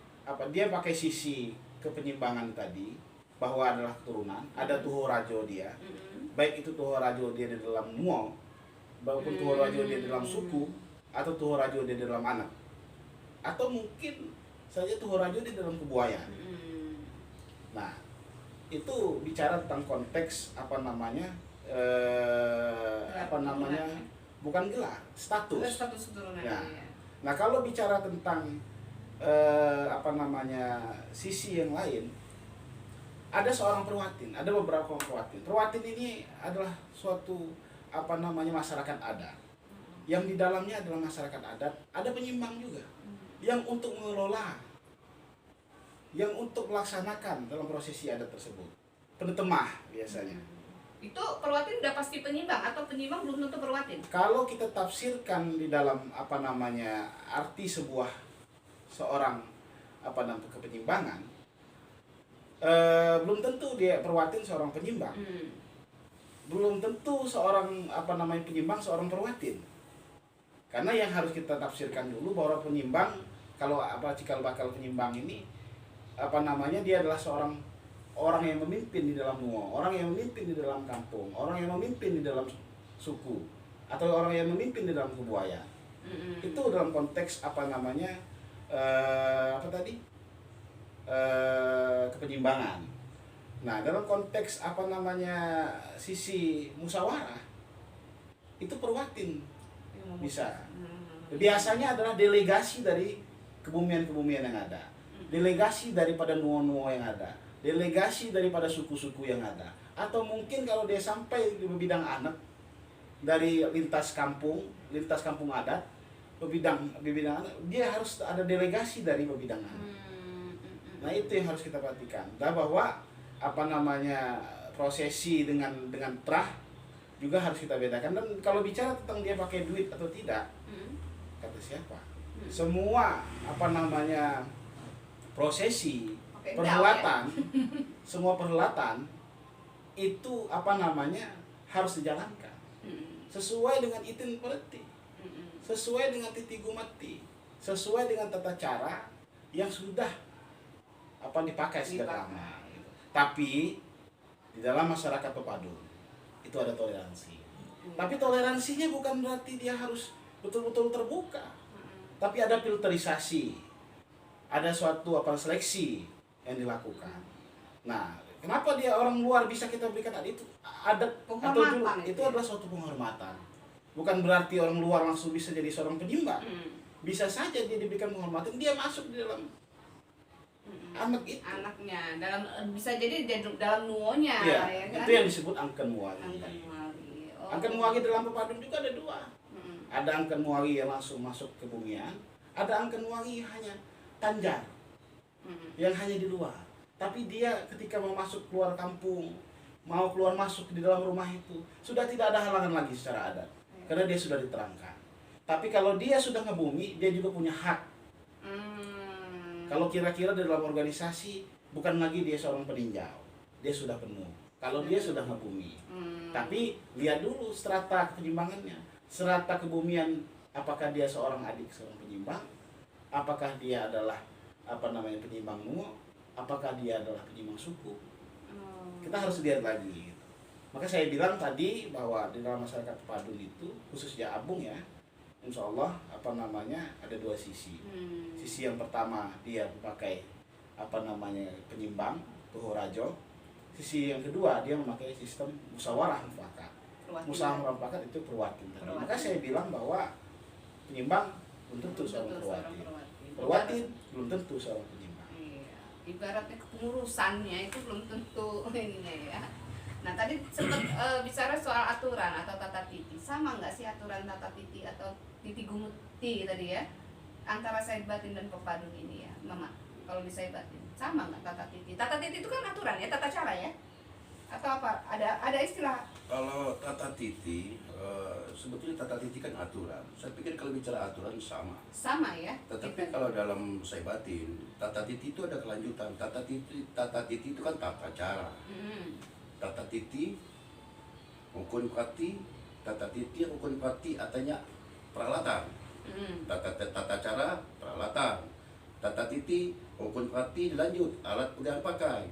dia pakai sisi kepenyimbangan tadi bahwa adalah keturunan, ada tuho rajo dia, baik itu tuho rajo dia di dalam muo maupun tuho rajo dia di dalam suku, atau tuho rajo dia di dalam anak, atau mungkin saja tuho rajo di dalam kebuayan. Nah, itu bicara tentang konteks bukan gelar, status. Status keturunan. Ya. Ya. Nah, kalau bicara tentang sisi yang lain, ada seorang perwatin, ada beberapa orang perwatin. Perwatin ini adalah suatu masyarakat adat, yang di dalamnya adalah masyarakat adat, ada penyimbang juga, yang untuk mengelola, yang untuk melaksanakan dalam prosesi adat tersebut, pentemah biasanya. Itu perwatin udah pasti penyimbang atau penyimbang belum tentu perwatin? Kalau kita tafsirkan di dalam arti seorang kepenyimbangan, belum tentu dia perwatin seorang penyimbang. Belum tentu seorang penyimbang seorang perwatin. Karena yang harus kita tafsirkan dulu bahwa penyimbang, kalau cikal bakal penyimbang ini dia adalah seorang orang yang memimpin di dalam nuo, orang yang memimpin di dalam kampung, orang yang memimpin di dalam suku, atau orang yang memimpin di dalam kebuayan. Itu dalam konteks kepenyimbangan. Nah, dalam konteks sisi musyawarah, itu perwatin bisa. Biasanya adalah delegasi dari kebumian-kebumian yang ada, delegasi daripada nuo-nuo yang ada, delegasi daripada suku-suku yang ada, atau mungkin kalau dia sampai di bidang anak dari lintas kampung adat, bidang anak, dia harus ada delegasi dari bidang anak. Nah, itu yang harus kita perhatikan. Dan bahwa prosesi dengan terah juga harus kita bedakan. Dan kalau bicara tentang dia pakai duit atau tidak, kata siapa? Semua prosesi, perhelatan, semua perhelatan itu harus dijalankan sesuai dengan itin perti, sesuai dengan titi gumati, sesuai dengan tata cara yang sudah dipakai sejak lama. Tapi di dalam masyarakat pepadun itu ada toleransi. Tapi toleransinya bukan berarti dia harus betul-betul terbuka. Tapi ada filterisasi, ada suatu seleksi yang dilakukan. Nah, kenapa dia orang luar bisa kita berikan adat atau dulu itu adalah suatu penghormatan. Bukan berarti orang luar langsung bisa jadi seorang penyimbang. Bisa saja dia diberikan penghormatan, dia masuk di dalam anaknya, bisa jadi dalam nuonya, ya kan? Itu yang disebut angken muari. Angken muari dalam pepadun juga ada dua. Ada angken muari yang langsung masuk ke bumian, ada angken muari hanya tanjar, yang hanya di luar. Tapi dia ketika mau masuk keluar kampung, mau keluar masuk di dalam rumah itu, sudah tidak ada halangan lagi secara adat, karena dia sudah diterangkan. Tapi kalau dia sudah ngebumi, dia juga punya hak. Kalau kira-kira di dalam organisasi, bukan lagi dia seorang peninjau, dia sudah penuh. Kalau dia sudah ngebumi. Tapi lihat dulu strata kepenyimbangannya, strata kebumian, apakah dia seorang adik seorang penyimbang, apakah dia adalah penyimbang nuo, apakah dia adalah penyimbang suku. Kita harus lihat lagi. Maka saya bilang tadi bahwa di dalam masyarakat pepadun itu, khususnya Abung ya, insya Allah ada dua sisi. Sisi yang pertama dia memakai penyimbang tuho rajo. Sisi yang kedua dia memakai sistem musyawarah mufakat. Musyawarah mufakat itu perwatin. Maka saya bilang bahwa penyimbang belum tentu seorang perwatin. Perwatin belum tentu seorang penyimbang. Iya. Ibaratnya kepengurusannya itu belum tentu ininya ya. Nah, tadi sempat bicara soal aturan atau tata titi. Sama nggak sih aturan tata titi atau titi gumuti tadi ya? Antara Said Batin dan pepadun ini ya, Mama. Kalau di Said Batin, sama nggak tata titi? Tata titi itu kan aturan ya, tata cara ya? Atau apa? Ada istilah? Kalau tata titi, sebetulnya tata titi kan aturan. Saya pikir kalau bicara aturan sama. Sama ya? Tetapi kalau dalam Said Batin, tata titi itu ada kelanjutan. Tata titi itu kan tata cara. Tata titi, ukun kati, tata titi, rukun prati artinya peralatan. Tata cara peralatan. Tata titi, rukun prati dilanjut alat pegang pakai.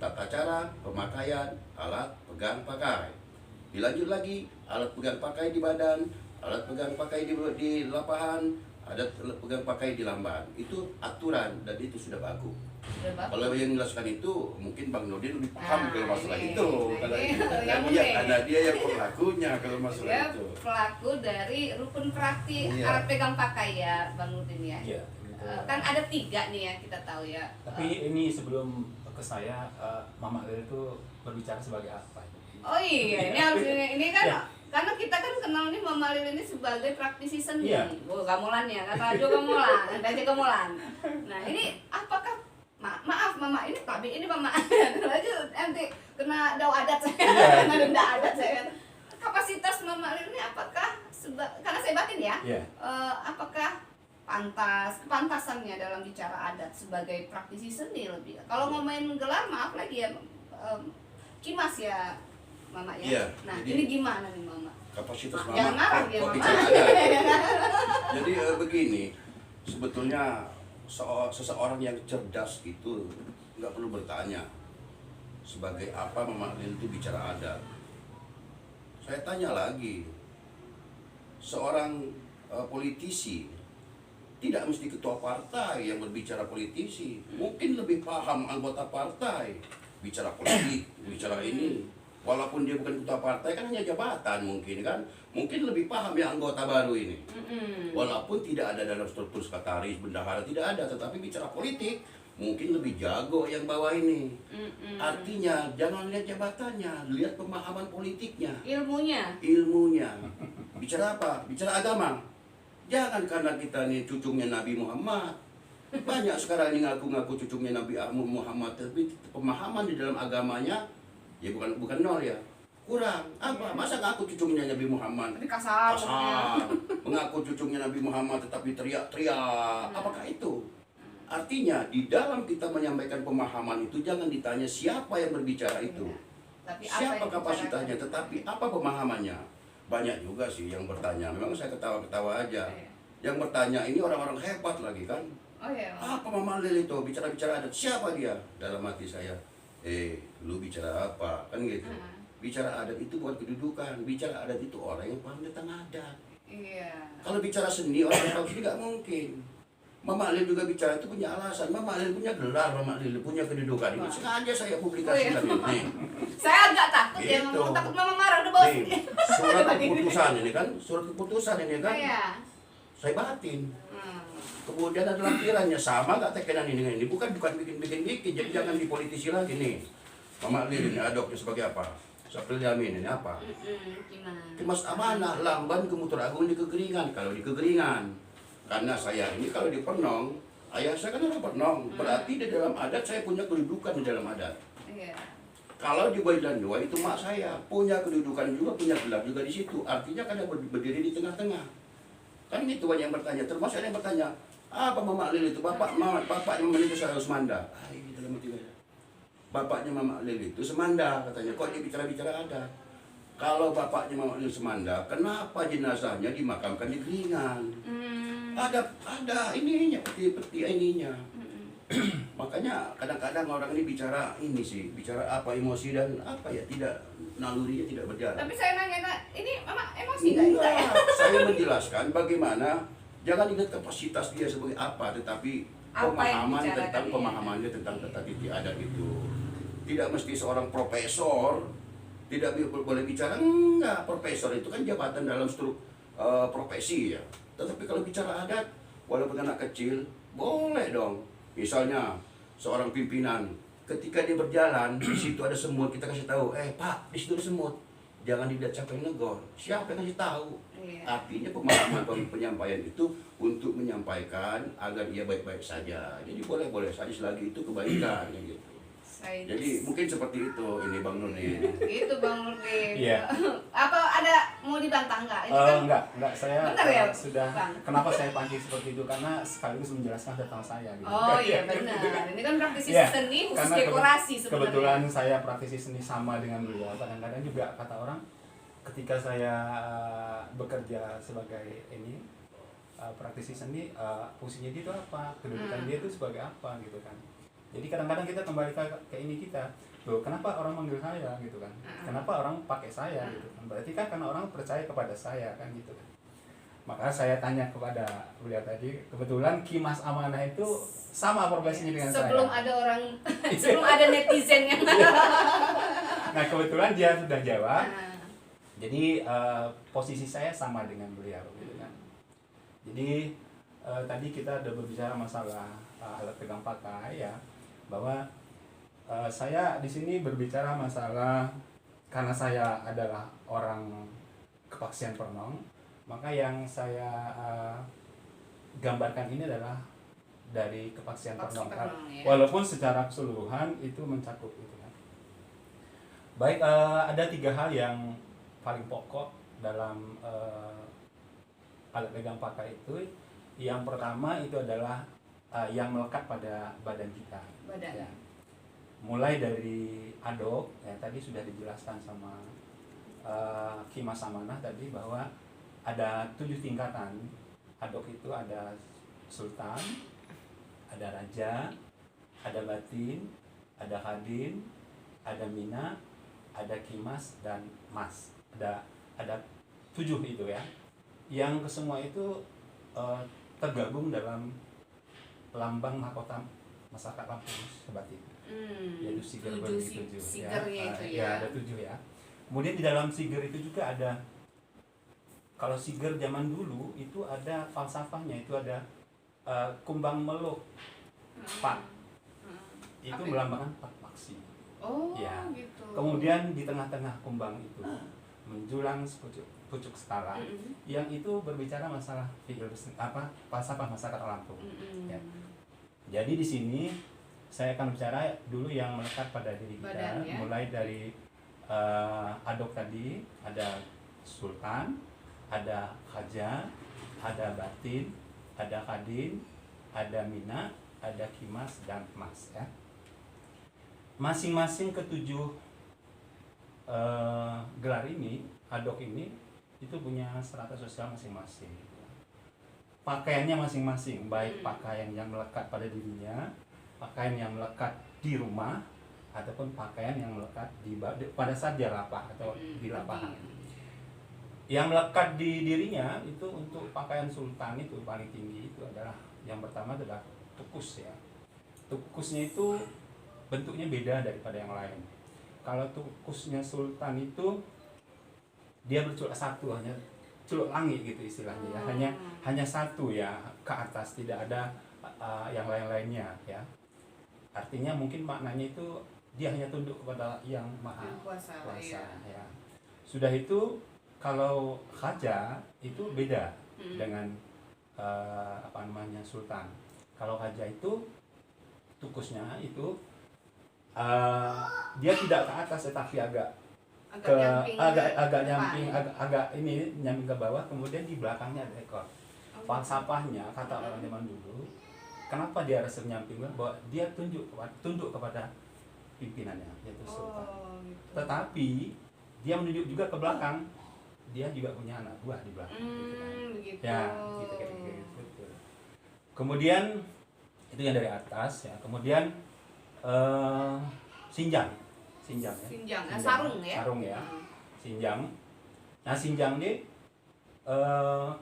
Tata cara pemakaian alat pegang pakai. Dilanjut lagi alat pegang pakai di badan, alat pegang pakai di lapangan, ada alat pegang pakai di lamban. Itu aturan dan itu sudah bagus. Kalau yang menjelaskan itu mungkin Bang Nurdin lebih paham kalau masalah itu. Karena dia yang pelakunya kalau masalah dia itu. pelaku dari rukun prakti Iya. alat pegang pakai ya Bang Nurdin ya. Iya, gitu. Kan ada 3 nih yang kita tahu ya. Tapi ini sebelum ke saya, Mama Lil itu berbicara sebagai apa? Oh iya, ini harus ini kan Iya. karena kita kan kenal nih Mama Lil ini sebagai praktisi seni. Iya. Oh, gamelan ya, kan Radio Gamelan, Radio Gamelan. Nah, ini apakah maaf Mama, ini Pak B, ini Mama. Lanjut nanti kena dau adat saya. Iya. Kena denda adat saya. Kapasitas Mama Lil ini apakah karena saya batin ya? Iya. Apakah kepantasannya dalam bicara adat sebagai praktisi seni lebih. Kalau ngomongin gelar maaf lagi ya Kimas ya Mama ya. Iya, Nah, jadi- ini gimana nih Mama? Kapasitas Jangan marah dia, kok Mama. bicara ada. Jadi begini, sebetulnya seseorang yang cerdas itu nggak perlu bertanya sebagai apa Mama Lil itu bicara adat. Saya tanya lagi, seorang politisi tidak mesti ketua partai yang berbicara politisi, mungkin lebih paham anggota partai bicara politik, bicara ini. Walaupun dia bukan ketua partai kan hanya jabatan mungkin lebih paham ya anggota baru ini. Walaupun tidak ada dalam struktur sekretaris, bendahara tidak ada, tetapi bicara politik mungkin lebih jago yang bawah ini. Artinya jangan lihat jabatannya, lihat pemahaman politiknya, ilmunya. Bicara apa? Bicara agama. Jangan karena kita nih cucunya Nabi Muhammad. Banyak sekarang ini ngaku-ngaku cucunya Nabi Muhammad, tapi pemahaman di dalam agamanya ya bukan nol ya. Kurang. Apa? Masa ngaku cucunya Nabi Muhammad? Tapi kasar. Mengaku cucunya Nabi Muhammad tetapi teriak-teriak. Apakah itu? Artinya di dalam kita menyampaikan pemahaman itu jangan ditanya siapa yang berbicara itu. Tapi apa Siapa yang kapasitasnya, dibicarakan? tetapi apa pemahamannya. Banyak juga sih yang bertanya, memang saya ketawa-ketawa aja. Iya. Yang bertanya ini orang-orang hebat lagi kan. Oh iya. Apa Mama Lil itu bicara-bicara adat, siapa dia? Dalam hati saya, lu bicara apa? Kan gitu. Bicara adat itu bukan kedudukan, bicara adat itu orang yang paham tentang adat. Iya. Kalau bicara seni, orang yang tahu seni nggak mungkin. Mama Lil juga bicara itu punya alasan. Mama Lil punya gelar, Mama Lil punya kedudukan. Ini sengaja saya publikasikan ini. Saya agak takut ya, Gitu. Mama. Takut Mama marah udah bos. Nih, surat keputusan ini kan, surat keputusan ini kan, Iya. saya batin. Kemudian ada lampirannya sama nggak tekenan ini dengan ini, bukan bikin. Jadi jangan dipolitisi lagi nih. Mama Lil ini adoknya sebagai apa? Sapril Yamin ini apa? Gimana? Kemas amanah, lamban kemutur agung di kekeringan. Kalau di kekeringan, karena saya ini kalau di Pernong, ayah saya kan orang Pernong, berarti di dalam adat saya punya kedudukan di dalam adat. Iya. Kalau di Bailan Dua itu mak saya punya kedudukan juga, punya gelar juga di situ. Artinya kan dia berdiri di tengah-tengah. Kan gitu banyak yang bertanya, termasuk ada yang bertanya, apa Mama Lil itu? Bapaknya Mama Lil itu saya Semanda. Ini dalam hati saya. Bapaknya Mama Lil itu Semanda katanya. Kok dia bicara-bicara ada? Kalau bapaknya Mama Lil Semanda, kenapa jenazahnya dimakamkan di Keringan? Ada ininya, peti ininya. Makanya kadang-kadang orang ini bicara ini sih, bicara apa emosi dan apa ya, tidak, nalurinya tidak berjalan. Tapi saya nanya, ini Mama emosi nggak ya? Saya menjelaskan bagaimana, jangan ingat kapasitas dia sebagai apa, tetapi Apa yang pemahaman dibicarakan tentang dia. pemahamannya tentang tata titi adat itu. Tidak mesti seorang profesor tidak boleh bicara, enggak, profesor itu kan jabatan dalam profesi ya. Tetapi kalau bicara adat, walaupun anak kecil, boleh dong. Misalnya seorang pimpinan, ketika dia berjalan di situ ada semut, kita kasih tahu, Pak, di situ ada semut. Jangan dilihat siapa yang negor, siapa yang kasih tahu. Iya. Artinya pemahaman penyampaian itu untuk menyampaikan agar ia baik-baik saja. Jadi boleh-boleh saja selagi itu kebaikan gitu. Jadi mungkin seperti itu ini Bang Nurdin. Gitu Bang Nurdin. Iya. Apa ada mau dibantah nggak? Ini kan Enggak, saya Benar ya, sudah. Bang? Kenapa saya pancing seperti itu? Karena sekaligus menjelaskan tentang saya. Gitu. Oh iya benar. Ini kan praktisi Iya, seni khusus karena dekorasi sebenarnya. kebetulan saya praktisi seni sama dengan beliau. Kadang-kadang juga kata orang, ketika saya bekerja sebagai ini praktisi seni, fungsinya dia itu apa, kedudukan dia itu sebagai apa gitu kan. Jadi kadang-kadang kita kembali ke ini kita, loh kenapa orang manggil saya gitu kan, kenapa orang pakai saya gitu kan, berarti kan karena orang percaya kepada saya kan gitu kan. Maka saya tanya kepada beliau tadi, kebetulan Kimas Amanah itu sama profesinya dengan sebelum saya. ada orang sebelum ada netizen yang Nah kebetulan dia sudah jawab, jadi posisi saya sama dengan beliau gitu kan. Jadi tadi kita udah berbicara masalah alat pegang pakai ya, bahwa saya di sini berbicara masalah karena saya adalah orang kepaksian Pernong, maka yang saya gambarkan ini adalah dari kepaksian Pernong, ya. walaupun secara keseluruhan itu mencakup itu kan. Baik, ada 3 hal yang paling pokok dalam alat pegang pakai itu. Yang pertama itu adalah yang melekat pada badan kita. Badan. Ya. Mulai dari adok, ya tadi sudah dijelaskan sama Kimas Amanah tadi bahwa ada 7 tingkatan. Adok itu ada sultan, ada raja, ada batin, ada khadin, ada mina, ada kimas dan mas. Ada 7 itu ya. Yang kesemua itu tergabung dalam lambang mahkota masyarakat Lampung Sebatik, yaitu siger berbagi 7 sigernya itu ya, ada 7 ya. Kemudian di dalam siger itu juga ada, kalau siger zaman dulu itu ada falsafahnya, itu ada kumbang meluk pak, itu melambangkan pak maksi. Oh Ya. gitu. Kemudian di tengah-tengah kumbang itu menjulang pucuk skala, yang itu berbicara masalah falsafah masyarakat Lampung. Ya. Jadi di sini saya akan bicara dulu yang melekat pada diri kita, badan, ya? Mulai dari adok tadi, ada sultan, ada khaja, ada batin, ada khadin, ada mina, ada kimas dan mas ya. Masing-masing ketujuh gelar ini, adok ini itu punya strata sosial masing-masing. Pakaiannya masing-masing, baik pakaian yang melekat pada dirinya, pakaian yang melekat di rumah, ataupun pakaian yang melekat pada saat dia lapah atau di lapangan. Yang melekat di dirinya itu untuk pakaian sultan itu paling tinggi itu adalah yang pertama adalah tukus ya. Tukusnya itu bentuknya beda daripada yang lain. Kalau tukusnya sultan itu dia berculak satu, hanya culuk langit gitu istilahnya ya. Hanya satu ya ke atas, tidak ada yang lain-lainnya ya. Artinya mungkin maknanya itu dia hanya tunduk kepada yang maha kuasa ya. Sudah itu kalau khaja itu beda dengan sultan. Kalau khaja itu tukusnya itu dia tidak ke atas tetapi agak nyamping, agak ini nyamping ke bawah, kemudian di belakangnya ada ekor. Falsafahnya kata orang zaman dulu, kenapa dia harus nyamping? Bahwa dia tunduk kepada pimpinannya, yaitu sultan. Gitu. Tetapi dia menunjuk juga ke belakang, dia juga punya anak buah di belakang. Begitu. Ya, gitu. Kemudian itu yang dari atas ya. Kemudian sinjang ya. Sarung ya. Sarung ya. Sinjang. Nah, sinjang ini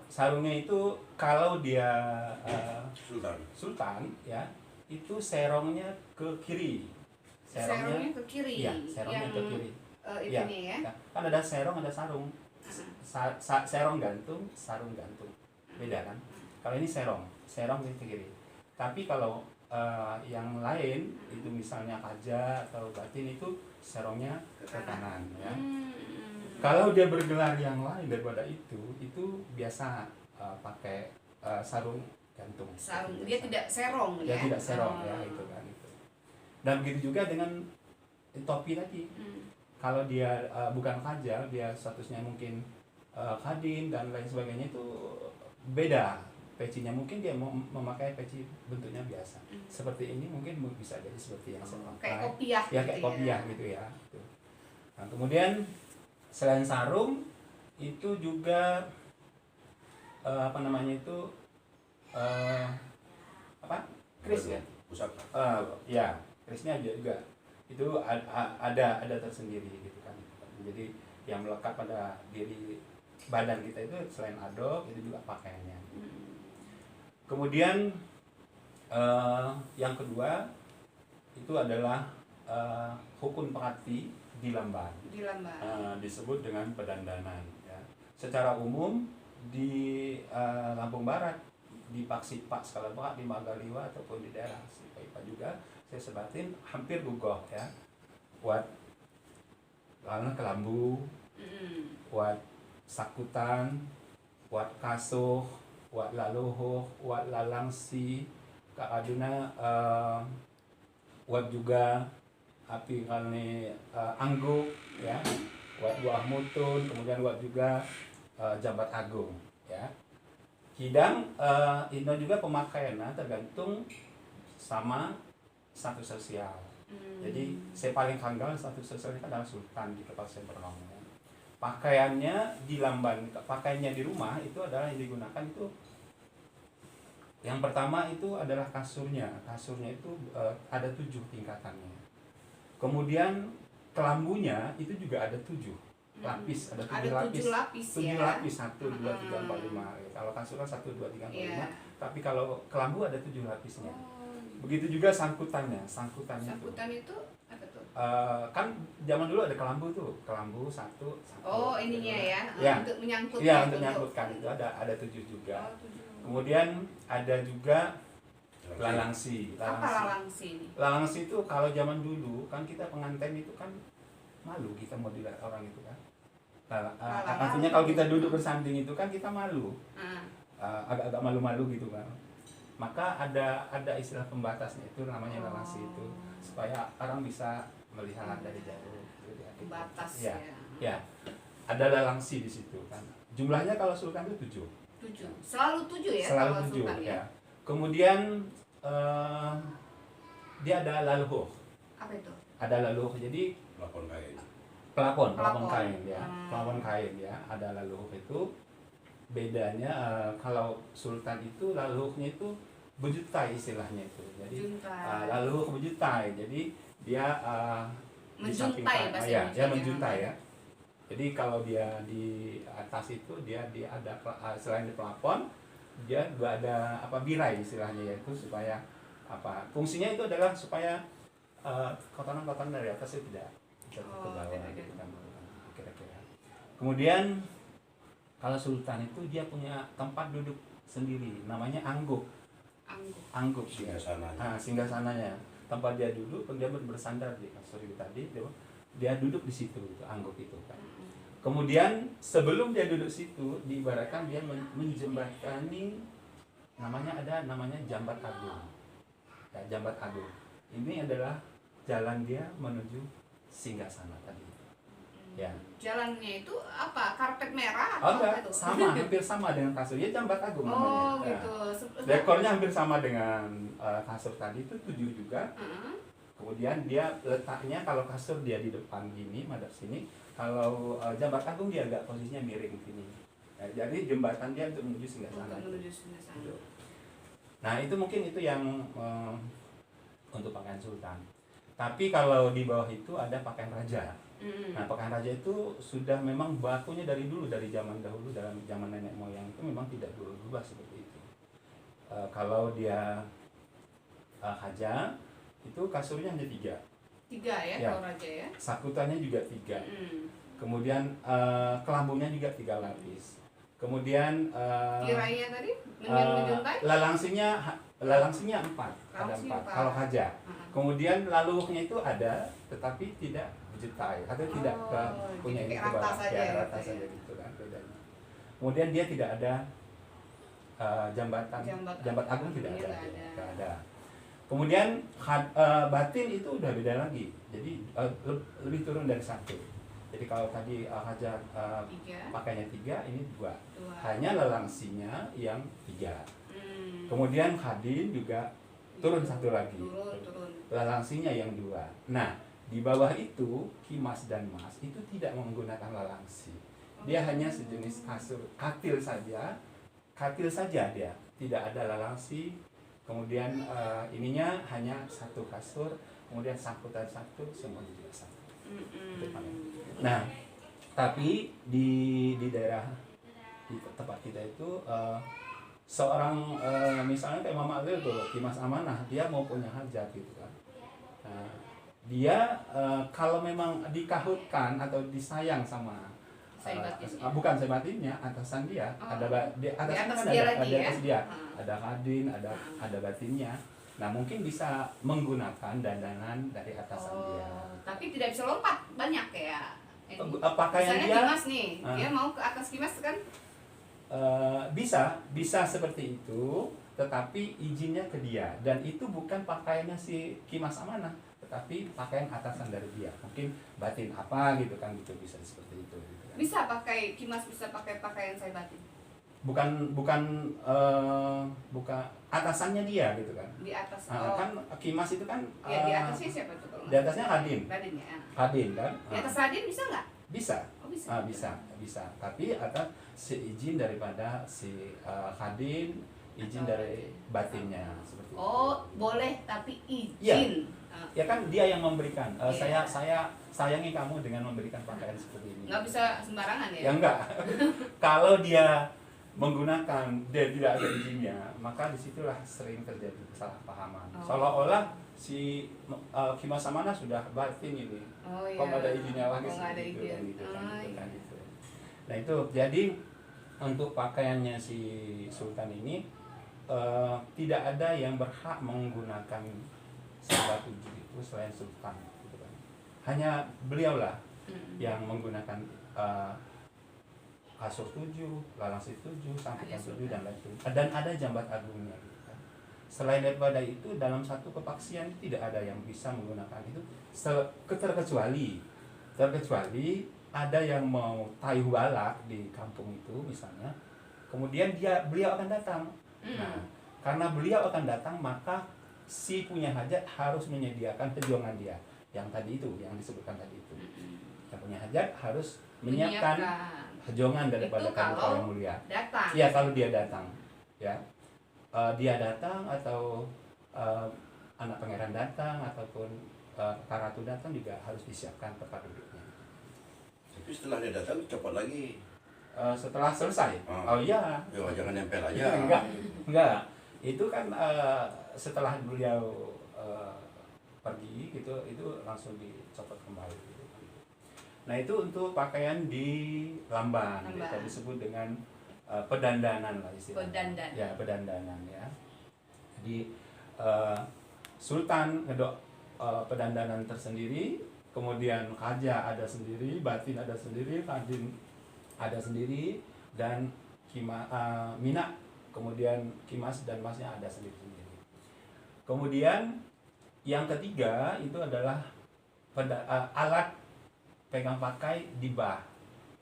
sarungnya itu kalau dia sultan ya, itu serongnya ke kiri. Serongnya ke kiri. Iya, serongnya ke kiri. Ya. Kan ada serong, ada sarung. Serong gantung, sarung gantung. Beda kan? Kalau ini serong ke kiri. Tapi kalau yang lain itu misalnya khaja atau batin itu serongnya ke kanan ya. Kalau dia bergelar yang lain daripada itu biasa pakai sarung gantung. Dia tidak serong ya. Dia tidak serong ya itu kan itu. Dan begitu juga dengan topi tadi. Kalau dia bukan khaja, dia statusnya mungkin khadin dan lain sebagainya, itu beda. Pecinya mungkin dia memakai peci bentuknya biasa. Seperti ini mungkin bisa jadi seperti yang saya pakai. Kayak kopiah. Ya kayak kopiah gitu ya. Nah, kemudian Selain sarung itu juga apa namanya itu apa? Kris ya? Pusaka. Ya, krisnya juga itu ada tersendiri gitu kan. Jadi yang melekat pada diri badan kita itu selain adok itu juga pakaiannya. Kemudian yang kedua itu adalah hukun pakati di Lamban. Di Lamban. Disebut dengan pedandanan. Ya. Secara umum di Lampung Barat, di Paksipak skala Pak, di Magaliwa ataupun di daerah Sipaipa juga saya sebatin hampir gugoh ya. Buat kelambu, buat sakutan, buat kasuh, buat laluhuh, buat lalangsi, kaaduna buat juga api kalni angguk ya, buat buah mutun, kemudian buat juga jabat agung ya. Hidang ini juga pemakaiannya tergantung sama status sosial. Jadi saya paling kanggal status sosialnya adalah sultan di tempat saya bernomor. Pakaiannya di Lamban, pakaiannya di rumah itu adalah yang digunakan itu yang pertama itu adalah kasurnya. Kasurnya itu ada 7 tingkatannya. Kemudian kelambunya itu juga ada 7 lapis, ada 7 lapis. 7 lapis 7 ya. lapis 1 2 3 4 5. Kalau kasur kan 1 2 3 4 5. Iya. Tapi kalau kelambu ada 7 lapisnya. Oh, Begitu juga sangkutannya. Sangkutannya Sangkutan itu apa tuh? kan zaman dulu ada kelambu tuh, kelambu satu. Oh, ininya ya, Ya. untuk menyangkut. Iya, untuk menyangkutkan itu ada 7 juga. Oh, 7. Kemudian ada juga lalangsi. Apa lalangsi ini? Lalangsi itu kalau zaman dulu kan kita pengantin itu kan malu kita mau dilihat orang itu kan. Artinya kalau kita duduk bersanding itu kan kita malu. Agak-agak malu-malu gitu kan. Maka ada istilah pembatasnya itu namanya lalangsi itu supaya orang bisa melihat dari jauh. Pembatas ya. ya. Ya. Ada lalangsi di situ kan. Jumlahnya kalau sultan itu 7. 7. Selalu 7 ya Selalu kalau 7 sultan ya. Kemudian dia ada laluh. Apa itu? Ada laluh. Jadi Pelapon kain. pelapon kain ya. Pelapon kain ya. Ada laluh itu bedanya kalau sultan itu laluhnya itu bejutai istilahnya itu. Jadi laluh bejutai. Jadi dia di samping menjuntai bahasa ya, dia Indonesia-nya. menjuntai ya. Jadi kalau dia di atas itu dia ada selain di pelapon dia juga ada apa birai istilahnya yaitu supaya apa fungsinya itu adalah supaya kotoran-kotoran dari atas itu tidak jatuh ke bawah gitu kan kira-kira. Kemudian kalau sultan itu dia punya tempat duduk sendiri namanya angguk. Angguk dia. Singgasananya. Tempat dia duduk, dia bersandar di kasur itu tadi, dia duduk di situ, itu angguk itu kan. Kemudian sebelum dia duduk situ, diibaratkan dia menjembatani namanya jambat agung. Ya, jambat agung. Ini adalah jalan dia menuju singgasana tadi. Ya. Jalannya itu apa? Karpet merah Oh, atau enggak, apa itu? sama, hampir sama dengan kasur. Ya jambat agung namanya. Oh, Ya. gitu. Dekornya hampir sama dengan kasur tadi itu 7 juga. Kemudian dia letaknya kalau kasur dia di depan gini, madep sini. Kalau jambat agung dia agak posisinya miring gini. Nah, jadi jembatan dia untuk menuju singgasana. Nah, itu mungkin itu yang untuk pakaian sultan. Tapi kalau di bawah itu ada pakaian raja. Nah, pakaian raja itu sudah memang bakunya dari dulu, dari zaman dahulu, dalam zaman nenek moyang itu memang tidak berubah seperti itu. Kalau dia haja, itu kasurnya hanya 3. 3 ya, kalau raja ya. Sakutannya juga 3. Kemudian kelambunya juga 3 lapis. Kemudian kirainya tadi menjuntai? lalangsinya 4. Ada 4. Kalau haja. Kemudian laluhnya itu ada, tetapi tidak berjutai atau tidak punya ini ke bawah, rata saja gitu kan bedanya. Kemudian dia tidak ada jambat agung tidak ada. Kemudian batin itu udah beda lagi. Jadi lebih turun dari 1. Jadi kalau tadi haja pakainya 3, ini 2. Hanya lalangsinya yang 3. Kemudian hadin juga turun 1 lagi. Turun. Lalangsinya yang 2. Nah, Di bawah itu Kimas dan Mas itu tidak menggunakan lalangsi. Dia hanya sejenis kasur katil saja dia, tidak ada lalangsi. Kemudian ininya hanya satu kasur, kemudian sangkutan satu, semuanya juga satu. Nah, tapi di daerah di tempat kita itu seorang misalnya kayak Mama Lil tuh, Kimas Amanah, dia mau punya hajat gitu kan. Nah, dia kalau memang dikahutkan atau disayang sama bukan Saibatinnya, atasan dia, di atasnya kan dia ada lagi, di atas ya? dia, ada Hadin, ada batinnya. Nah, mungkin bisa menggunakan dandanan dari atasan dia. Tapi tidak bisa lompat banyak ya. Pakaian Misalnya dia Kimas nih, dia mau ke atas Kimas kan? bisa seperti itu, tetapi izinnya ke dia, dan itu bukan pakaiannya si Kimas Amanah, tetapi pakaian atasan dari dia, mungkin batin apa gitu kan, gitu bisa seperti itu gitu kan. Bisa pakai Kimas, bisa pakai pakaian Saibatin. bukan atasannya dia gitu kan. Di atas. Kan Kimas itu kan Ya, di atasnya siapa tuh kalau di atasnya Hadin. Radin ya. Hadin kan. Di atas Radin bisa nggak? Bisa. Oh, bisa. Bisa. Tapi atas seizin daripada si Hadin, izin Atau dari batinnya seperti itu. Oh, boleh tapi izin. Iya. Ya kan dia yang memberikan. Iya. Saya sayangi kamu dengan memberikan pakaian seperti ini. Nggak bisa sembarangan ya? Ya enggak. Kalau dia menggunakan dia tidak ada izinnya, maka disitulah sering terjadi kesalahpahaman. Seolah-olah si Kimas Amanah sudah batin ini. Oh iya. Kok nggak ada izinnya lagi? Kok nggak ada Gitu izin? kan, gitu kan, Oh, gitu kan, iya. gitu. Nah itu jadi untuk pakaiannya si Sultan ini tidak ada yang berhak menggunakan sabatu itu selain Sultan, gitu kan. Hanya beliaulah yang menggunakan kasur 7, lalangsi 7, sangkutan 7 dan lain sebagainya. Dan ada jambat agungnya gitu kan. Selain daripada itu dalam satu kepaksian tidak ada yang bisa menggunakan itu terkecuali ada yang mau tayuh balak di kampung itu misalnya. Kemudian beliau akan datang. Nah, karena beliau akan datang maka si punya hajat harus menyediakan perjuangan dia. Yang tadi itu, yang disebutkan tadi itu. Yang punya hajat harus menyiapkan hajongan daripada kamu yang mulia. Datang. Iya, kalau dia datang, ya, dia datang atau anak pangeran datang ataupun Karatu datang juga harus disiapkan tempat duduknya. Tapi setelah dia datang cepat lagi. Setelah selesai, oh iya. Ya jangan nempel aja. Enggak. Itu kan setelah beliau pergi gitu, itu langsung dicopot kembali. Gitu. Nah itu untuk pakaian di Lamban. Kita disebut dengan pedandanan lah istilahnya. Pedandanan. Ya, pedandanan ya. Di Sultan ngedok pedandanan tersendiri, kemudian Kaja ada sendiri, Batin ada sendiri, Hadin ada sendiri, dan Mina, kemudian Kimas dan Masnya ada sendiri-sendiri. Kemudian yang ketiga itu adalah alat pegang pakai dibah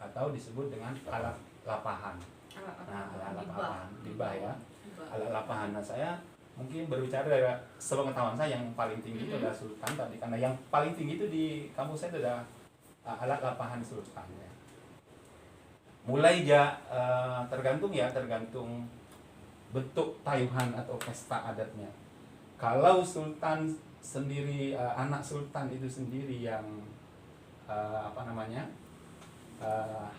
atau disebut dengan alat lapahan. Nah, alat lapahan, dibah ya. Alat lapahan. Nah, saya mungkin berbicara dari sepengetahuan saya yang paling tinggi itu adalah Sultan tadi, karena yang paling tinggi itu di kampus saya itu adalah alat lapahan Sultan ya. Mulai tergantung bentuk tayuhan atau pesta adatnya. Kalau Sultan sendiri, anak Sultan itu sendiri yang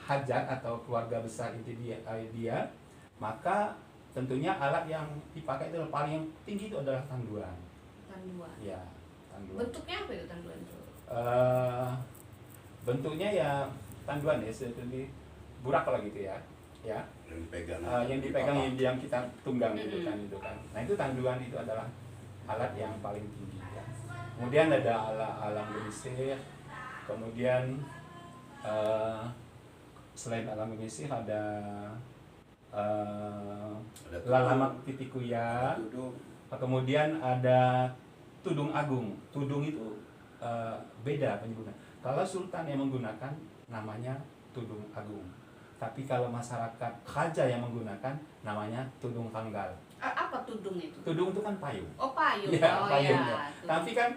hajat atau keluarga besar itu dia, maka tentunya alat yang dipakai itu paling tinggi itu adalah tanduan. Tanduan. Ya, tanduan. Bentuknya apa itu tanduan itu? Bentuknya ya tanduan ya, seperti burak lah gitu ya. Ya. Yang dipegang yang kita tunggang gitu kan, itu kan. Nah itu tanduan itu adalah alat yang paling tinggi. Ya. Kemudian ada alam gelisir. Kemudian selain alam gelisir ada lalamak titikuya. Kemudian ada tudung agung. Tudung itu beda penyebutan. Kalau Sultan yang menggunakan namanya tudung agung. Tapi kalau masyarakat Kaja yang menggunakan namanya tudung tanggal. Apa tudung itu? Tudung itu kan payung. Oh, payung. Ya, oh payung ya. ya. Tapi kan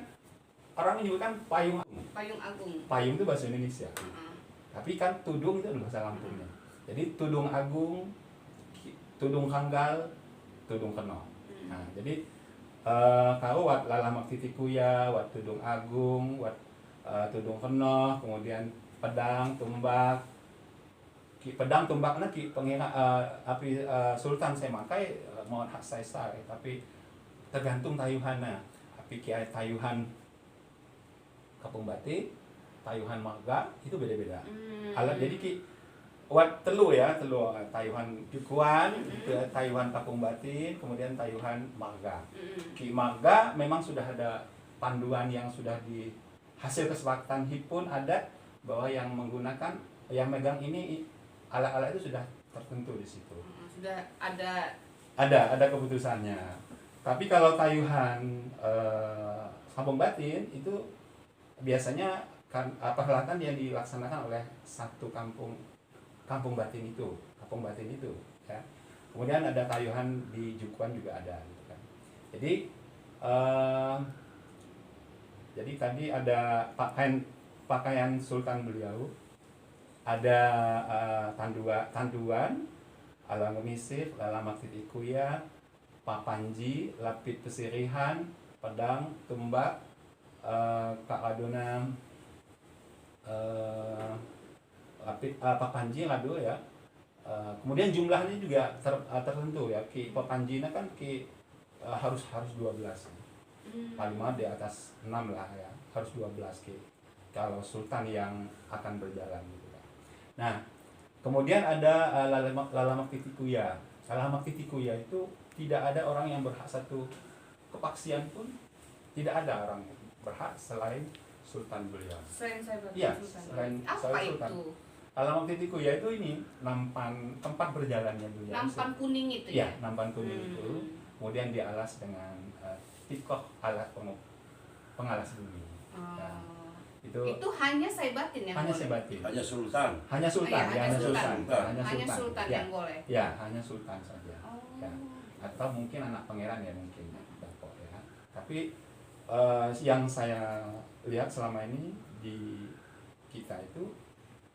orang menyebutkan payung agung. Payung agung. Payung itu bahasa Indonesia. Heeh. Tapi kan tudung itu adalah bahasa Lampungnya. Jadi tudung agung, tudung hanggal, tudung keno. Nah, jadi kalau wat lalamak titikuya, wat tudung agung, wat tudung keno, kemudian pedang, tumbak. Ki pedang tumbakna ki pengira api sultan saya makai mohon hak saya tapi tergantung tayuhanna. Api ki tayuhan Kapung Batik, tayuhan marga itu beda-beda. Alat jadi ki wat telu tayuhan Jukuan, tayuhan Kapung Batin, kemudian tayuhan marga. Ki marga memang sudah ada panduan yang sudah di hasil kesepakatan hipun ada bahwa yang menggunakan yang megang ini alat-alat itu sudah tertentu di situ. Sudah ada Ada keputusannya. Tapi kalau tayuhan Kampung Batin itu biasanya kan perhelatan yang dilaksanakan oleh satu kampung Batin itu, ya. Kemudian ada tayuhan di Jukuan juga ada gitu kan. Jadi tadi ada pakaian sultan beliau, ada tanduan, alang ngemisif, lalamak titikuya, papanji, lapit pesirihan, pedang, tumbak, kakadona, lapit papanji lado ya. Kemudian jumlahnya juga tertentu ya. Ki papanjina kan harus 12. Paling mahal di atas 6 lah ya. Harus 12 ki. Kalau sultan yang akan berjalan gitu kan. Nah, kemudian ada lalamak titikuya. Lalamak titikuya itu tidak ada orang yang berhak satu kepaksian pun, tidak ada orang yang berhak selain sultan beliau. selain saya Iya, sultan. selain Apa sultan. itu? Lalamak titikuya itu ini nampan tempat berjalannya beliau. Nampan kuning itu Iya, ya? nampan kuning itu. Kemudian dialas dengan tikoh alat pengalas bumi. Nah, itu hanya Saibatin yang hanya boleh? Sebatin. Hanya sultan. Hanya sultan, Iya, ya, hanya hanya sultan. sultan. Hanya sultan Ya. yang boleh? Ya, hanya sultan saja. Oh. Ya. Atau mungkin anak pangeran ya mungkin Bapak ya. Tapi yang saya lihat selama ini di kita itu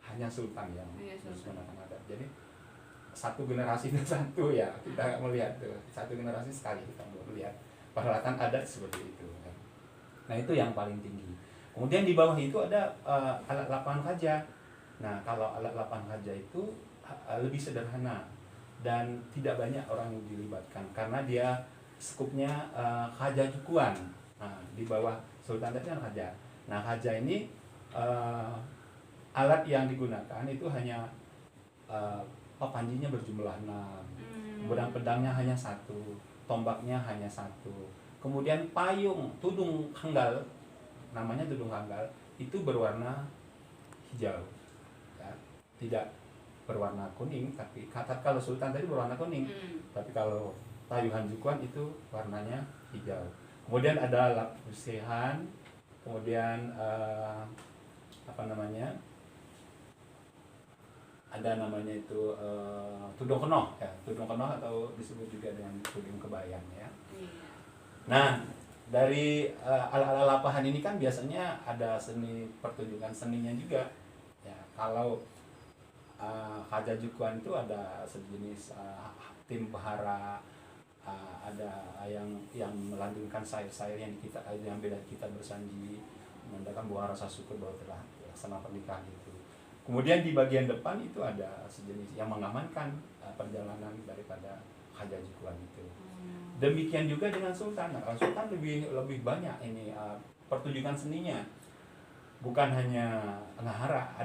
hanya sultan yang Hanya sultan. menggunakan adat. Jadi satu generasi itu satu ya kita melihat tuh satu generasi sekali kita melihat peralatan adat seperti itu. Ya. Nah itu yang paling tinggi. Kemudian di bawah itu ada alat lapangan kaja. Nah kalau alat lapangan kaja itu lebih sederhana dan tidak banyak orang yang dilibatkan karena dia skupnya kaja Jukuan. Nah di bawah sultan tadi kan kaja. Nah kaja ini alat yang digunakan itu hanya papanjinya berjumlah 6, kemudian pedangnya hanya 1, tombaknya hanya 1, kemudian payung tudung hanggal, namanya tudung hanggal itu berwarna hijau, ya. Tidak berwarna kuning, tapi kalau sultan tadi berwarna kuning, tapi kalau tayuhan Jukuan itu warnanya hijau. Kemudian ada lapisan, kemudian ada namanya itu tudung kenoh ya, tudung kenoh atau disebut juga dengan tudung kebayan ya. Nah dari ala-ala lapahan ini kan biasanya ada seni pertunjukan seninya juga ya. Kalau kaja Jukuan itu ada sejenis tim bahara, ada yang melantunkan sair-sair yang beda kita bersanji menandakan bahwa rasa syukur bahwa telah laksana pernikahan itu. Kemudian di bagian depan itu ada sejenis yang mengamankan perjalanan daripada kaja Jukuan itu. Demikian juga dengan sultan. Nah, sultan lebih banyak ini pertunjukan seninya. Bukan hanya ngahara,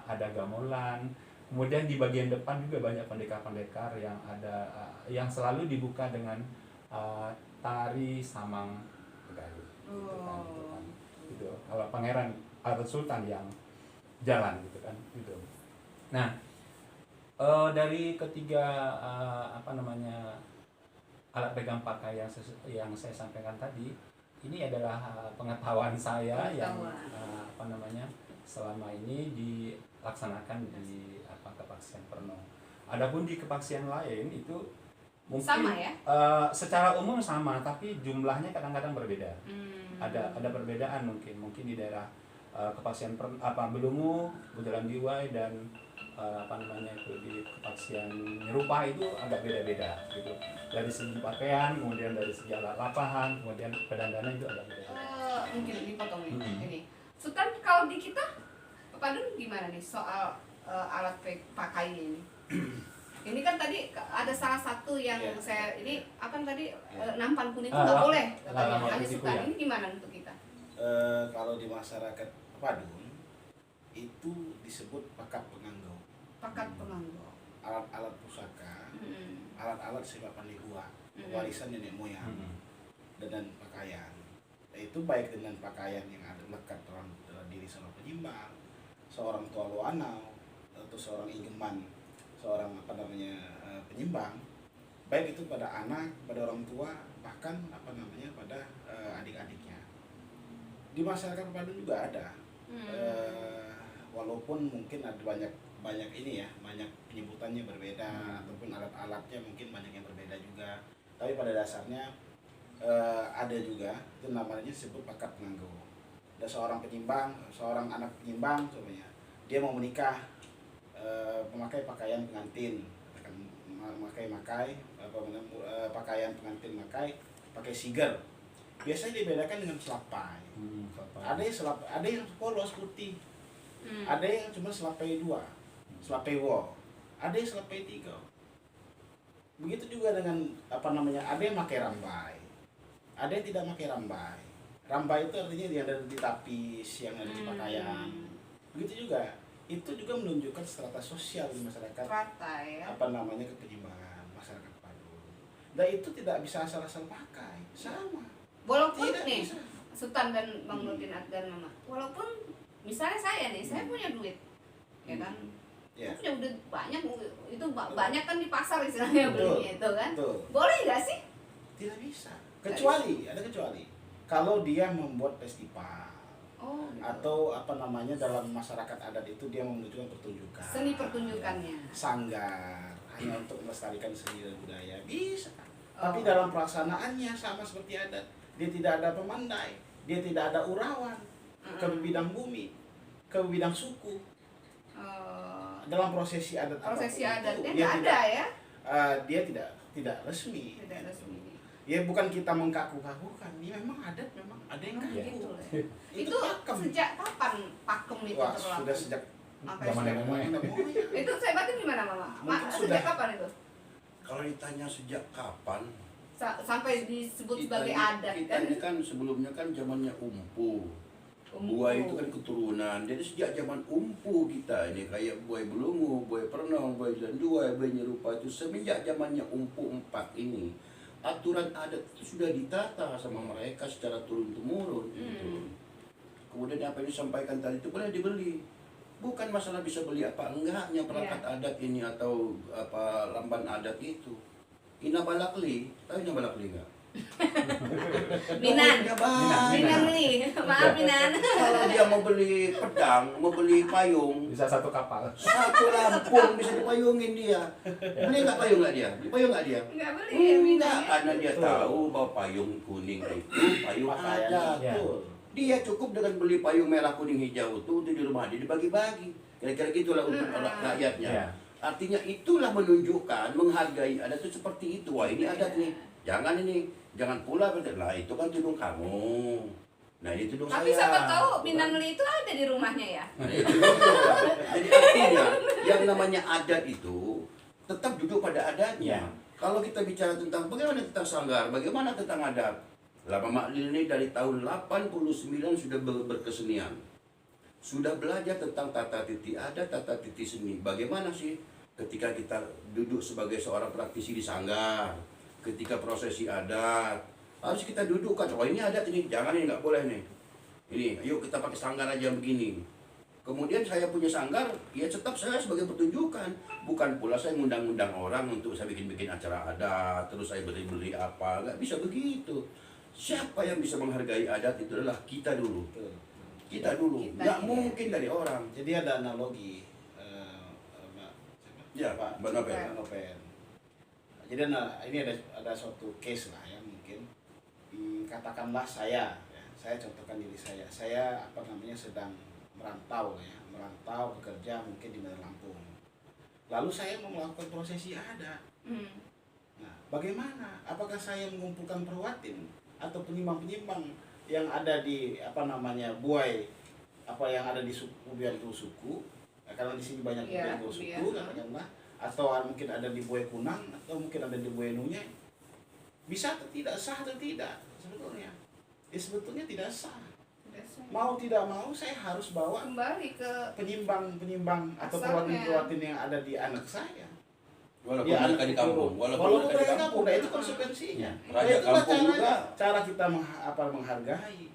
ada gamelan. Kemudian di bagian depan juga banyak pendekar-pendekar yang ada yang selalu dibuka dengan tari samang Gayo. Gitu kan. Gitu. Kalau pangeran atau sultan yang jalan gitu kan gitu. Nah dari ketiga alat pegang pakai yang saya sampaikan tadi ini adalah pengetahuan saya yang selama ini dilaksanakan di kepaksian Perno. Adapun di kepaksian lain itu Mungkin Sama ya? secara umum sama, tapi jumlahnya kadang-kadang berbeda. Hmm. Ada perbedaan mungkin di daerah kepastian belungu, bundaran Diwai dan apa namanya itu di kepastian nyerupa itu agak beda-beda gitu. Dari segi pakaian, kemudian dari segi alat lapahan, kemudian pedandanan itu agak beda. Mungkin dipotong nih. Hmm. Ini. Sultan, kalau di kita Pak Dun gimana nih soal alat pakai ini? Ini kan tadi ada salah satu yang Iya. saya ini apa tadi Iya. nampan kuning itu nggak boleh katanya. lampan Hanya kuning Sultan. ya. Ini gimana untuk kita? Kalau di masyarakat Padun itu disebut pakat penganggau. Pakat penganggau. Alat-alat pusaka, alat-alat sepak pandegua, warisan nenek moyang, dan pakaian. Itu baik dengan pakaian yang ada lekat dalam diri seorang penyimbang, seorang tua loanau, atau seorang igeman, seorang penyimbang, baik itu pada anak, pada orang tua, bahkan pada adik-adiknya. Di masyarakat Padun juga ada, walaupun mungkin ada banyak ini ya, banyak penyebutannya berbeda, ataupun alat-alatnya mungkin banyak yang berbeda juga, tapi pada dasarnya ada juga itu namanya disebut pakat penganggau. Ada seorang penyimbang, seorang anak penyimbang sebenarnya dia mau menikah, memakai pakaian pengantin, pakaian pengantin pakai siger. Biasanya dibedakan dengan selapai. Ada yang polos putih, ada yang cuma selapai 2, selapai wo, ada yang selapai 3. Begitu juga dengan ada yang pakai rambai, ada yang tidak pakai rambai. Rambai itu artinya yang ada di tapis, yang ada di pakaian. Begitu juga, itu juga menunjukkan strata sosial di masyarakat. Strata ya. Kepenyimbangan masyarakat Padun. Dan itu tidak bisa asal-asal pakai, sama. Walaupun Tidak nih bisa. Sultan dan Bang Nurdin dan Mama, walaupun misalnya saya nih, saya punya duit, ya kan? Ya. Saya punya duit banyak, itu banyak kan di pasar istilahnya Betul. belinya itu kan? Betul. Boleh nggak sih? Tidak bisa. Kecuali, ada kecuali. Kalau dia membuat festival Oh, gitu. atau dalam masyarakat adat itu dia menunjukkan pertunjukan. Seni pertunjukannya. Sanggar hanya untuk melestarikan seni dan budaya bisa. Oh. Tapi dalam pelaksanaannya sama seperti adat. Dia tidak ada pemandai, dia tidak ada urawan ke bidang bumi, ke bidang suku. Dalam prosesi adat Prosesi apapun adatnya itu, dia nggak ada ya? dia tidak resmi. Tidak resmi. Ya bukan kita mengkaku-kakukan, ya memang adat memang ada yang kaku. Gitu lah ya. Itu pakem. sejak kapan pakem itu Wah, terlalu? sudah sejak Sampai zaman sekarang. nenek moyang. Itu saya batin gimana Mama? Mungkin Sejak sudah. kapan itu? Kalau ditanya sejak kapan, Sampai disebut kita sebagai ini- adat kita kan? ini kan sebelumnya kan zamannya umpu. Umpu. Buai itu kan keturunan. Jadi sejak zaman umpu kita ini kayak buai belungu, buai pernong, buai janduai, buai nyerupa itu semenjak zamannya umpu 4 ini aturan adat itu sudah ditata sama mereka secara turun-temurun gitu. Kemudian apa yang disampaikan tadi itu boleh dibeli. Bukan masalah bisa beli apa enggaknya perangkat adat ini atau apa lamban adat itu. Ina balakli, tahu ina balakli enggak? Minan. Pokoknya banyak. Minan beli. Maaf Minan. Kalau dia mau beli pedang, mau beli payung, Bisa satu kapal. satu Lampung bisa dipayungin dia. Beli nggak payung nggak dia? Dipayung nggak dia? Enggak beli ya Minan. Enggak, ya? karena dia tahu bahwa payung kuning itu payung Pakaian. adat. Ya. Betul. Dia cukup dengan beli payung merah kuning hijau itu untuk di rumah dia dibagi-bagi. Kira-kira gitulah untuk rakyatnya. Ya. Artinya itulah menunjukkan menghargai adat itu seperti itu. Wah ini adat nih, jangan ini, jangan pula lah itu kan tudung kamu. Nah ini tudung Tapi saya. siapa tahu Bukan? Minangli itu ada di rumahnya ya? Nah, itu dia. Jadi artinya yang namanya adat itu tetap duduk pada adatnya. Ya. Kalau kita bicara tentang bagaimana tentang sanggar, bagaimana tentang adat. Lama Maklil ini dari tahun 89 sudah berkesenian. Sudah belajar tentang tata titi adat, tata titi seni. Bagaimana sih ketika kita duduk sebagai seorang praktisi di sanggar, ketika prosesi adat, harus kita dudukkan. Oh ini adat ini, jangan ini nggak boleh nih. Ini, yuk kita pakai sanggar aja begini. Kemudian saya punya sanggar, ya tetap saya sebagai pertunjukan. Bukan pula saya ngundang-undang orang untuk saya bikin-bikin acara adat, terus saya beli-beli apa, nggak bisa begitu. Siapa yang bisa menghargai adat itu adalah kita dulu. Betul. Kita dulu, Kita, nggak iya. mungkin dari orang. Jadi ada analogi, Mbak siapa? Ya, Mbak Novel. Novel. Jadi ini ada suatu case lah ya mungkin. Katakanlah saya contohkan diri saya sedang merantau bekerja mungkin di Medan Lampung. Lalu saya mau melakukan prosesi adat. Nah, bagaimana? Apakah saya mengumpulkan perwatin atau penyimbang-penyimbang yang ada di buai yang ada di suku biar itu suku? Karena di sini banyak biar itu suku katakanlah, atau mungkin ada di buai Kunang atau mungkin ada di buai Nunyai. Bisa atau tidak, sah atau tidak sebetulnya? Sebetulnya tidak sah. Mau tidak mau saya harus bawa kembali ke penyimbang atau perwatin yang ada di anak saya. Walaupun mereka di kampung, walaupun mereka di kampung, itu konsekuensinya. Raja kampung juga. Cara kita menghargai,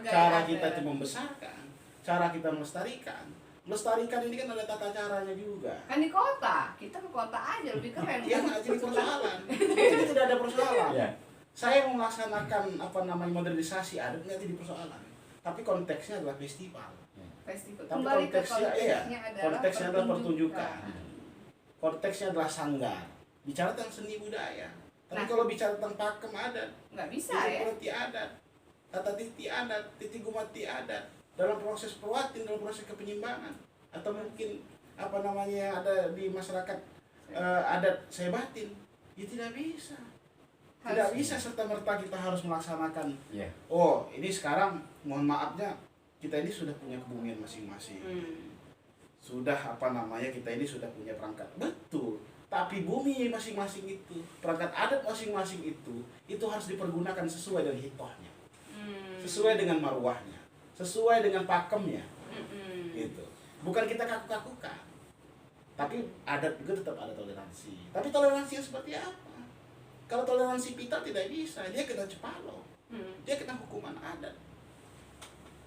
cara kita membesarkan, cara kita melestarikan. Melestarikan ini kan ada tata caranya juga. Kan di kota, kita ke kota aja lebih keren. Iya nggak jadi persoalan. Itu tidak ada persoalan. Ya. Saya mau melaksanakan modernisasi adat nggak jadi persoalan. Tapi konteksnya adalah festival. Festival. Tapi Kembali ke konteksnya adalah pertunjukan. Konteksnya adalah sanggar. Bicara tentang seni budaya. Tapi kalau bicara tentang pakem adat, nggak bisa ya. Seperti adat, tata titi adat, titi gumati adat, dalam proses perwatin, dalam proses kepenyimbangan, atau mungkin yang ada di masyarakat adat Saibatin, ya tidak bisa. Tidak bisa serta-merta kita harus melaksanakan. Oh, ini sekarang mohon maafnya kita ini sudah punya kebumian masing-masing. Sudah kita ini sudah punya perangkat. Betul. Tapi bumi masing-masing itu, perangkat adat masing-masing itu harus dipergunakan sesuai dengan hitohnya. Sesuai dengan maruahnya, sesuai dengan pakemnya. Gitu. Bukan kita kaku-kakukan. Tapi adat juga tetap ada toleransi. Tapi toleransinya seperti apa? Kalau toleransi pita tidak bisa, dia kena cepalo, dia kena hukuman adat.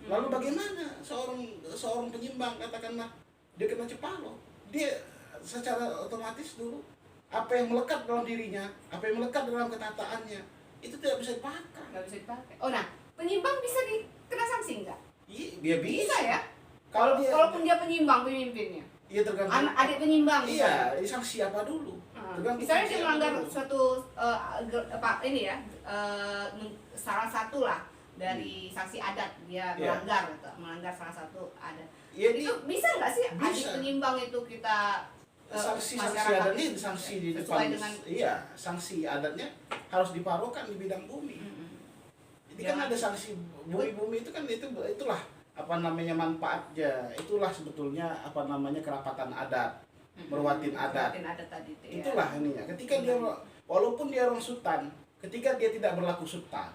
Lalu bagaimana seorang penyimbang katakanlah dia kena cepalo, dia secara otomatis dulu apa yang melekat dalam dirinya, apa yang melekat dalam ketataannya itu tidak bisa dipakai. Nggak bisa dipakai. Oh nah, penyimbang bisa dikena sanksi nggak? Iya, dia bisa ya. Walaupun dia penyimbang pemimpinnya. Iya tergantung. Adik penyimbang. Iya, sanksi apa dulu? Misalnya dia melanggar suatu salah satu lah dari sanksi adat, dia melanggar salah satu adat. Ya, itu bisa nggak sih adik penyimbang itu kita sanksi adatnya sanksi di depan sanksi adatnya harus diparukan di bidang bumi. Jadi kan ada sanksi bumi itu kan itulah manfaatnya, itulah sebetulnya kerapatan adat. Merwatin adat tadi itu, itulah ininya. Ketika dia walaupun dia orang sultan, ketika dia tidak berlaku sultan,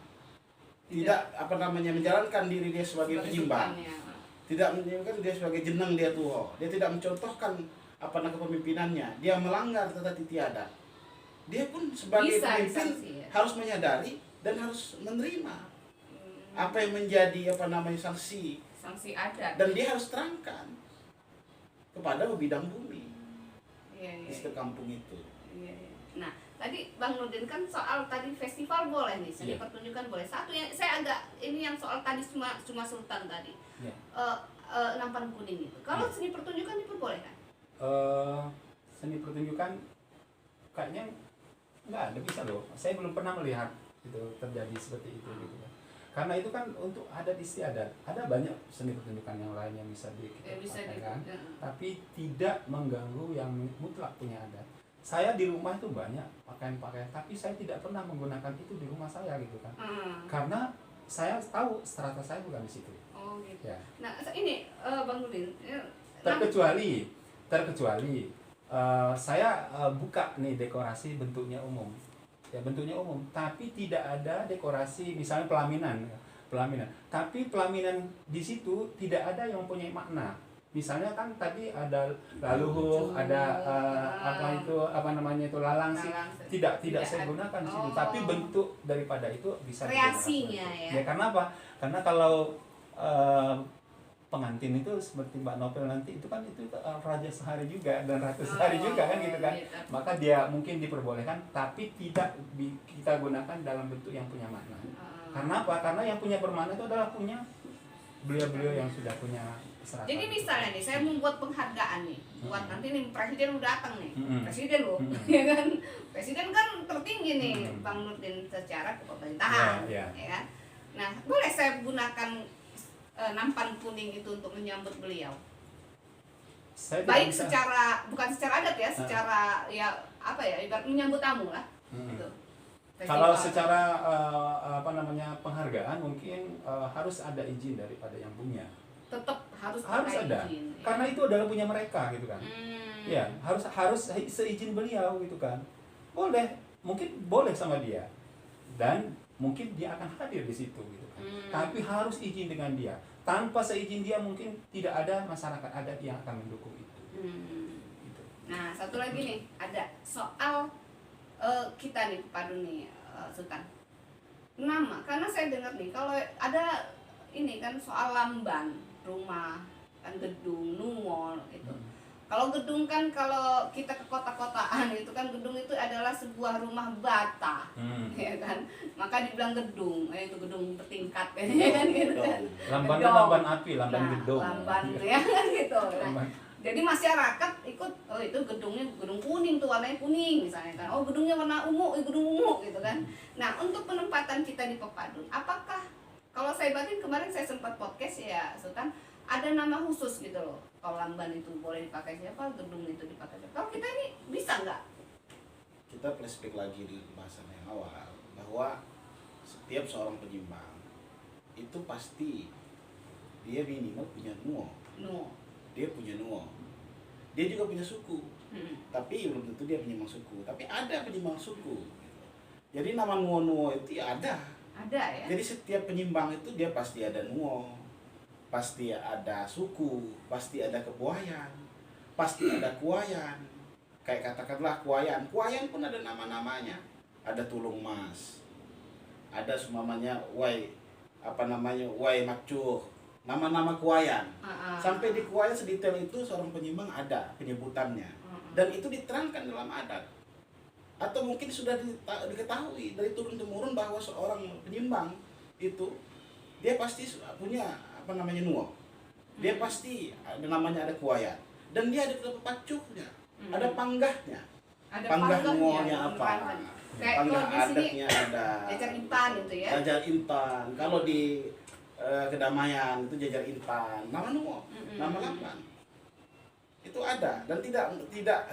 tidak menjalankan diri dia sebagai penyimbang, tidak menjalankan dia sebagai jeneng dia tuho, dia tidak mencontohkan kepemimpinannya, dia melanggar tata titi adat, dia pun sebagai pemimpin harus menyadari dan harus menerima apa yang menjadi sanksi adat, dan dia harus terangkan kepada bidang bumi. Di setiap kampung itu. Nah, tadi Bang Nurdin kan soal tadi festival boleh nih, seni pertunjukan boleh. Satu yang saya agak ini yang soal tadi cuma sultan tadi. Nampan kuning itu. Kalau seni pertunjukan diperbolehkan? Seni pertunjukan kayaknya nggak ada bisa loh. Saya belum pernah melihat itu terjadi seperti itu gitu kan. Karena itu kan untuk adat istiadat, ada banyak seni pertunjukan yang lain yang bisa dipakaikan, tapi tidak mengganggu yang mutlak punya adat. Saya di rumah itu banyak pakaian-pakaian, tapi saya tidak pernah menggunakan itu di rumah saya gitu kan, karena saya tahu strata saya bukan di situ. Oh gitu. Ya. Nah ini Bang Nurdin, terkecuali saya buka nih dekorasi bentuknya umum. Ya bentuknya umum, tapi tidak ada dekorasi misalnya pelaminan, tapi pelaminan di situ tidak ada yang mempunyai makna. Misalnya kan tadi ada laluhu, ada lalang sih, tidak saya gunakan di situ, tapi bentuk daripada itu bisa kreasinya ya. Karena apa? Karena kalau pengantin itu seperti Mbak Nopel nanti itu kan raja sehari juga dan ratu sehari juga kan gitu kan, maka dia mungkin diperbolehkan tapi tidak kita gunakan dalam bentuk yang punya makna. Karena apa? Karena yang punya bermakna itu adalah punya beliau-beliau yang sudah punya keserapan. Jadi misalnya nih, saya membuat penghargaan nih, buat nanti nih presiden udah datang nih, presiden loh, ya kan, presiden kan tertinggi nih, Bang Nurdin secara kepemerintahan, ya kan. Nah, boleh saya gunakan nampan kuning itu untuk menyambut beliau? Baik secara, bukan secara adat ya, secara ya apa ya, ibarat menyambut tamu lah, gitu. Kalau secara penghargaan mungkin harus ada izin daripada yang punya. Tetap harus ada izin, ya. Karena itu adalah punya mereka gitu kan. Ya harus seizin beliau gitu kan. Mungkin boleh sama dia dan mungkin dia akan hadir di situ gitu kan. Tapi harus izin dengan dia. Tanpa seizin dia mungkin tidak ada masyarakat adat yang akan mendukung itu. Gitu. Nah, satu lagi nih, ada soal kita nih Padu nih, Sultan. Nama, karena saya dengar nih kalau ada ini kan soal lamban rumah, kan gedung, nungol itu. Kalau gedung kan, kalau kita ke kota-kotaan itu kan gedung itu adalah sebuah rumah bata, ya kan. Maka dibilang gedung, itu gedung bertingkat kan, gitu kan. Lamban kan lamban api, lamban gedung. Lamban ya kan gitu. Nah, jadi masyarakat ikut, oh itu gedungnya gedung kuning tuh, warnanya kuning misalnya kan. Oh gedungnya warna ungu, gedung ungu gitu kan. Nah untuk penempatan kita di Pepadun, apakah kalau saya batin kemarin saya sempat podcast ya Sultan, ada nama khusus gitu loh. Kalau lamban itu boleh dipakai siapa, gedung itu dipakai siapa. Kalau kita ini bisa nggak? Kita flashback lagi di bahasan yang awal bahwa setiap seorang penyimbang itu pasti dia minimal punya nuo. Dia punya nuo, dia juga punya suku, tapi belum tentu dia penyimang suku, tapi ada penyimang suku gitu. Jadi nama nuo itu ya ada ya. Jadi setiap penyimbang itu dia pasti ada nuo, pasti ada suku, pasti ada kebuayan, pasti ada kuayan. Kayak katakanlah kuayan pun ada nama-namanya, ada tulung mas, ada semamanya wai macuh, nama-nama kuayan. Sampai di kuayan sedetail itu seorang penyimbang ada penyebutannya. Dan itu diterangkan dalam adat. Atau mungkin sudah diketahui dari turun-temurun bahwa seorang penyimbang itu dia pasti punya nuo. Dia pasti ada kuayan. Dan dia ada pacuhnya, ada panggahnya. Panggah nuonya apa? Panggah adatnya ada. Jajar impan itu ya. Jajar impan. Kalau di kedamaian itu jajar impan, nama nuo, nama lamban itu ada. Dan tidak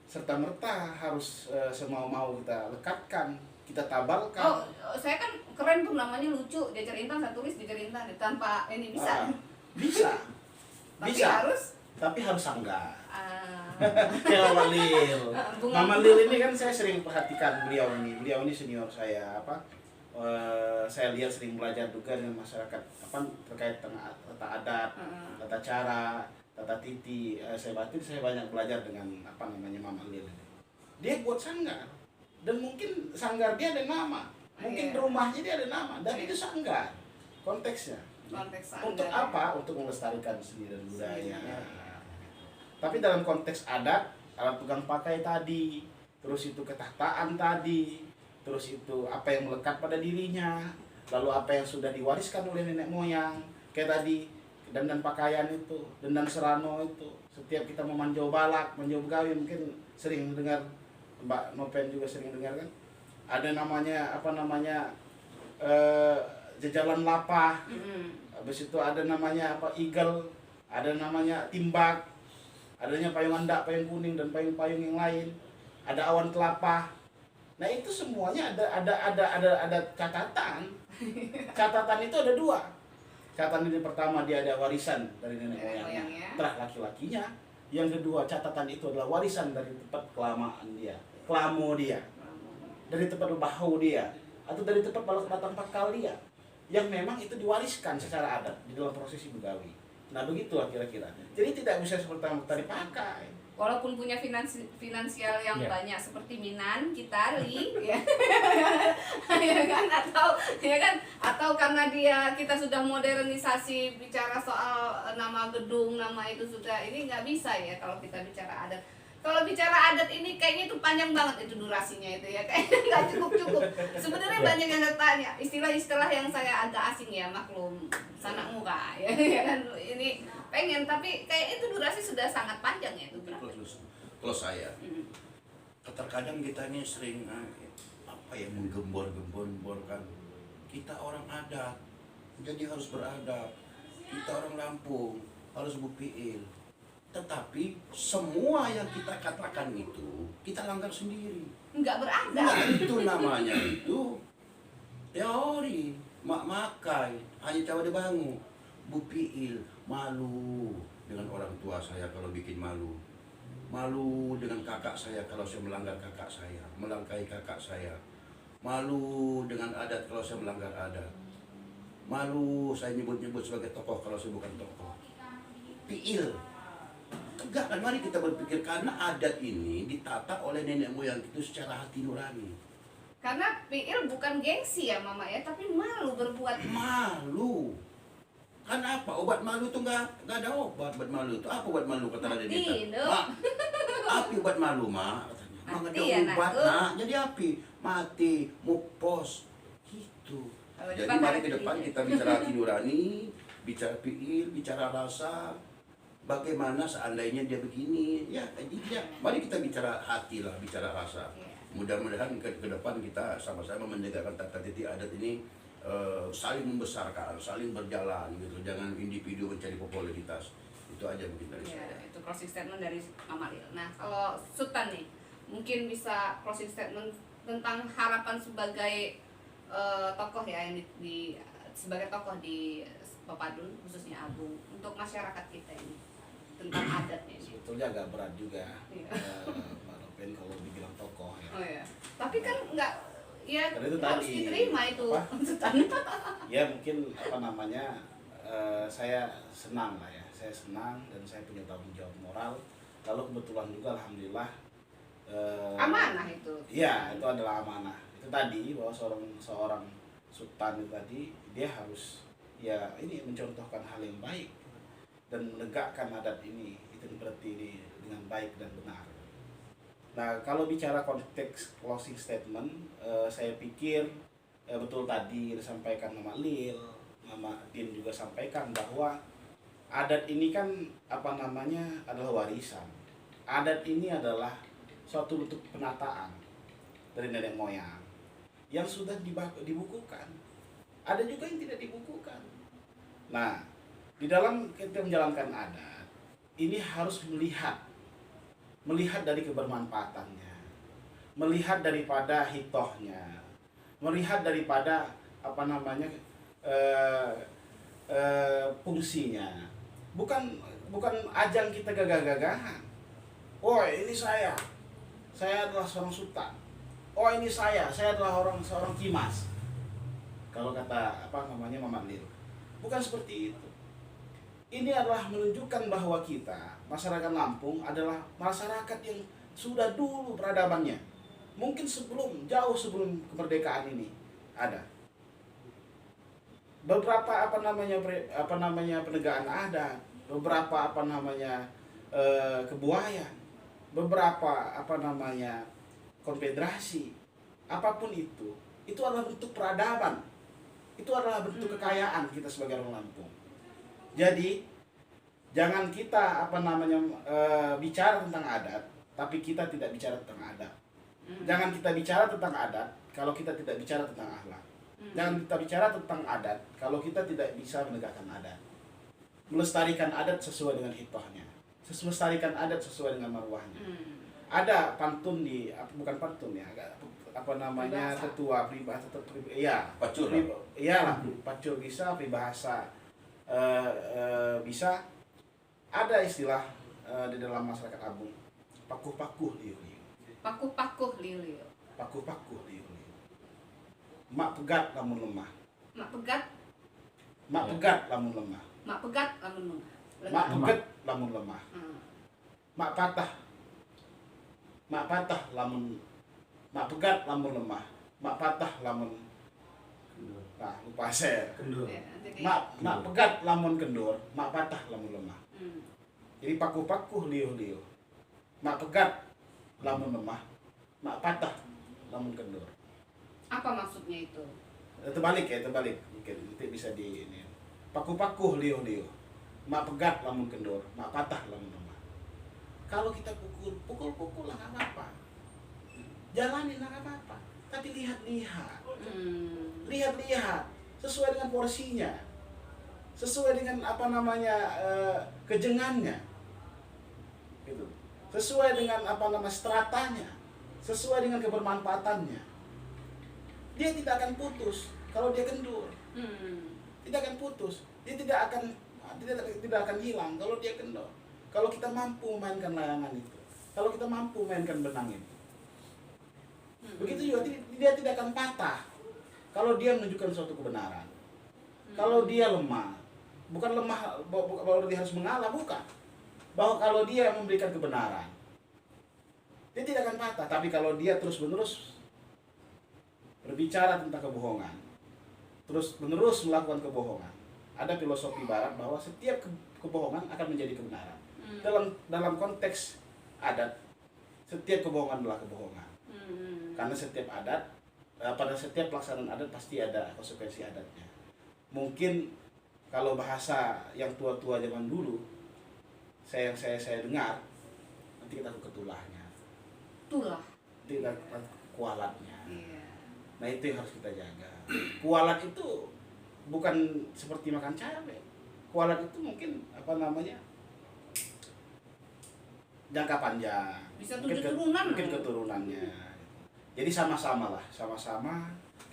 serta merta harus semau-mau kita lekatkan, kita tabalkan. Saya kan keren tuh, namanya lucu, jajar intan. Saya tulis jajar intan tanpa ini bisa. Bisa. Tapi harus sanggar. Ya Mama Lil ini kan saya sering perhatikan beliau ini senior saya saya lihat sering belajar juga dengan masyarakat terkait tata adat, tata cara, tata titi. Saya banyak belajar dengan Mama Lil ini. Dia buat sanggar dan mungkin sanggar dia ada nama, mungkin rumahnya dia ada nama dan itu sanggar konteksnya. Untuk apa? Untuk melestarikan seni dan budaya. Tapi dalam konteks adat, alat pegang pakai tadi, terus itu ketahtaan tadi, terus itu apa yang melekat pada dirinya, lalu apa yang sudah diwariskan oleh nenek moyang, kayak tadi dandan pakaian itu, dandan serano itu. Setiap kita mau manjau balak, manjau begawi, mungkin sering dengar, Mbak Nopen juga sering dengar kan, ada namanya jajalan lapah, habis itu ada namanya eagle, ada namanya timbak, adanya payung andak, payung kuning dan payung-payung yang lain, ada awan kelapa. Nah itu semuanya ada catatan. Catatan itu ada dua. Catatan ini pertama dia ada warisan dari nenek moyangnya, terah laki-lakinya. Yang kedua catatan itu adalah warisan dari tempat kelamaan dia, kelamo dia, dari tempat bahu dia, atau dari tempat batang pakal dia, yang memang itu diwariskan secara adat di dalam prosesi begawi. Nah begitulah kira-kira. Jadi tidak bisa seperti dipakai. Walaupun punya finansial yang banyak seperti Minan, Kitari, ya, atau karena kita sudah modernisasi bicara soal nama gedung, nama itu sudah ini nggak bisa ya kalau kita bicara adat. Kalau bicara adat ini kayaknya itu panjang banget itu durasinya itu ya, kayaknya nggak cukup. Sebenarnya banyak yang tanya istilah-istilah yang saya agak asing ya, maklum sanak muka ya, ya kan ini pengen tapi kayak itu durasi sudah sangat panjang ya itu. Kalau saya, terkadang kita ini sering apa ya menggembor-gemborkan. Kita orang adat, jadi harus beradab. Kita orang Lampung harus buktiil. Tetapi semua yang kita katakan itu kita langgar sendiri. Nggak beradab. Nah, itu namanya itu teori makai hanya cawa bangu buktiil. Malu dengan orang tua saya kalau bikin malu. Malu dengan kakak saya kalau saya melanggar kakak saya, melangkahi kakak saya. Malu dengan adat kalau saya melanggar adat. Malu saya nyebut-nyebut sebagai tokoh kalau saya bukan tokoh. Piil. Tegak kan, mari kita berpikir karena adat ini ditata oleh nenek moyang itu secara hati nurani. Karena piil bukan gengsi ya mama ya, tapi malu berbuat. Malu. Karena apa? Obat malu itu nggak ada obat malu itu. Apa obat malu kata Raden Neta? Mak, api obat malu mak katanya. Mak ada ya, obat nak. Jadi api mati, mupos gitu. Jadi mari ke depan kita bicara hati nurani, bicara piil, bicara rasa. Bagaimana seandainya dia begini, ya dia. Mari kita bicara hati lah, bicara rasa. Mudah-mudahan ke depan kita sama-sama menegakkan tata titi adat ini saling membesarkan, saling berjalan gitu. Jangan individu mencari popularitas. Itu aja mungkin dari saya. Itu closing statement dari Mama Lil. Nah, kalau Sultan nih, mungkin bisa closing statement tentang harapan sebagai tokoh ya yang sebagai tokoh di Pepadun khususnya Agung untuk masyarakat kita ini tentang adatnya ini. Sebetulnya agak berat juga, Iya. Mbak Noven kalau dibilang tokoh ya. Oh ya, tapi kan nggak ya Karena itu harus tadi, diterima itu apa? Sultan. Ya mungkin apa namanya, saya senang lah ya, saya senang dan saya punya tanggung jawab moral. Lalu kebetulan juga alhamdulillah Amanah itu. iya, itu adalah amanah. Itu tadi bahwa seorang sultan itu tadi dia harus ya ini mencontohkan hal yang baik dan menegakkan adat ini itu berarti dengan baik dan benar. Nah, kalau bicara konteks closing statement, saya pikir betul tadi disampaikan Mama Lil, Mama Din juga sampaikan bahwa adat ini kan apa namanya adalah warisan. Adat ini adalah suatu bentuk penataan dari nenek moyang yang sudah dibukukan. Ada juga yang tidak dibukukan. Nah, di dalam kita menjalankan adat ini harus melihat dari kebermanfaatannya, melihat daripada hitohnya, melihat daripada apa namanya fungsinya. Bukan ajang kita gagah-gagahan. Oh ini saya adalah seorang sultan. Oh ini saya adalah seorang kimas. Kalau kata apa namanya Mama Lil, bukan seperti itu. Ini adalah menunjukkan bahwa kita, masyarakat Lampung adalah masyarakat yang sudah dulu peradabannya. Mungkin jauh sebelum kemerdekaan ini ada. Beberapa apa namanya penegakan adat, beberapa kebuayan, beberapa konfederasi, apapun itu adalah bentuk peradaban. Itu adalah bentuk kekayaan kita sebagai orang Lampung. Jadi jangan kita bicara tentang adat, tapi kita tidak bicara tentang adat. Jangan kita bicara tentang adat kalau kita tidak bicara tentang akhlak. Jangan kita bicara tentang adat kalau kita tidak bisa menegakkan adat. Melestarikan adat sesuai dengan hitohnya, melestarikan adat sesuai dengan marwahnya. Ada pantun bukan pantun ya, Peribahasa. tetua peribahasa iya Pacul. Iyalah, pacul bisa, peribahasa bisa. Ada istilah di dalam masyarakat Agung, pakuh-pakuh liu-liu. Pakuh-pakuh liu-liu. Pakuh-pakuh liu-liu. Mak pegat lamun lemah. Mak pegat, Mak pegat lamun lemah. mak pegat lamun Mak pegat lamun lemah. Mak patah. Mak patah lamun. Mak pegat lamun lemah. Mak patah lamun. Nah, lupa saya. Kendur. Ya, jadi, Mak pegat lamun kendur, mak patah lamun lemah. Jadi pakuh-pakuh liuh-liuh. mak pegat lamun lemah, mak patah lamun kendur. Apa maksudnya itu? Terbalik ya, terbalik. Mungkin nanti bisa di ini. Paku-paku liu-liu. Mak pegat lamun kendur, mak patah lamun lemah. Kalau kita pukul lah nggak apa-apa. Jalanin lah nggak apa-apa. Tapi lihat-lihat. Lihat-lihat sesuai dengan porsinya. Sesuai dengan kejengannya. Gitu. Sesuai dengan stratanya. Sesuai dengan kebermanfaatannya. Dia tidak akan putus kalau dia kendur. Tidak akan putus. Dia tidak akan hilang kalau dia kendor. Kalau kita mampu mainkan layangan itu, kalau kita mampu mainkan benang itu, begitu juga dia tidak akan patah kalau dia menunjukkan suatu kebenaran. Kalau dia lemah, bukan lemah bahwa dia harus mengalah, bukan. Bahwa kalau dia memberikan kebenaran, dia tidak akan patah. Tapi kalau dia terus-menerus berbicara tentang kebohongan, terus-menerus melakukan kebohongan, ada filosofi barat bahwa setiap kebohongan akan menjadi kebenaran. Dalam konteks adat, setiap kebohongan adalah kebohongan. Karena setiap adat, pada setiap pelaksanaan adat pasti ada konsekuensi adatnya. Mungkin kalau bahasa yang tua-tua zaman dulu, saya dengar, nanti kita ke tulahnya. Tulah. Nanti kita kualatnya. Iya. Nah itu yang harus kita jaga. Kualat itu bukan seperti makan cabai. Kualat itu mungkin jangka panjang. Bisa 7 turunan. Mungkin keturunannya. Jadi sama-sama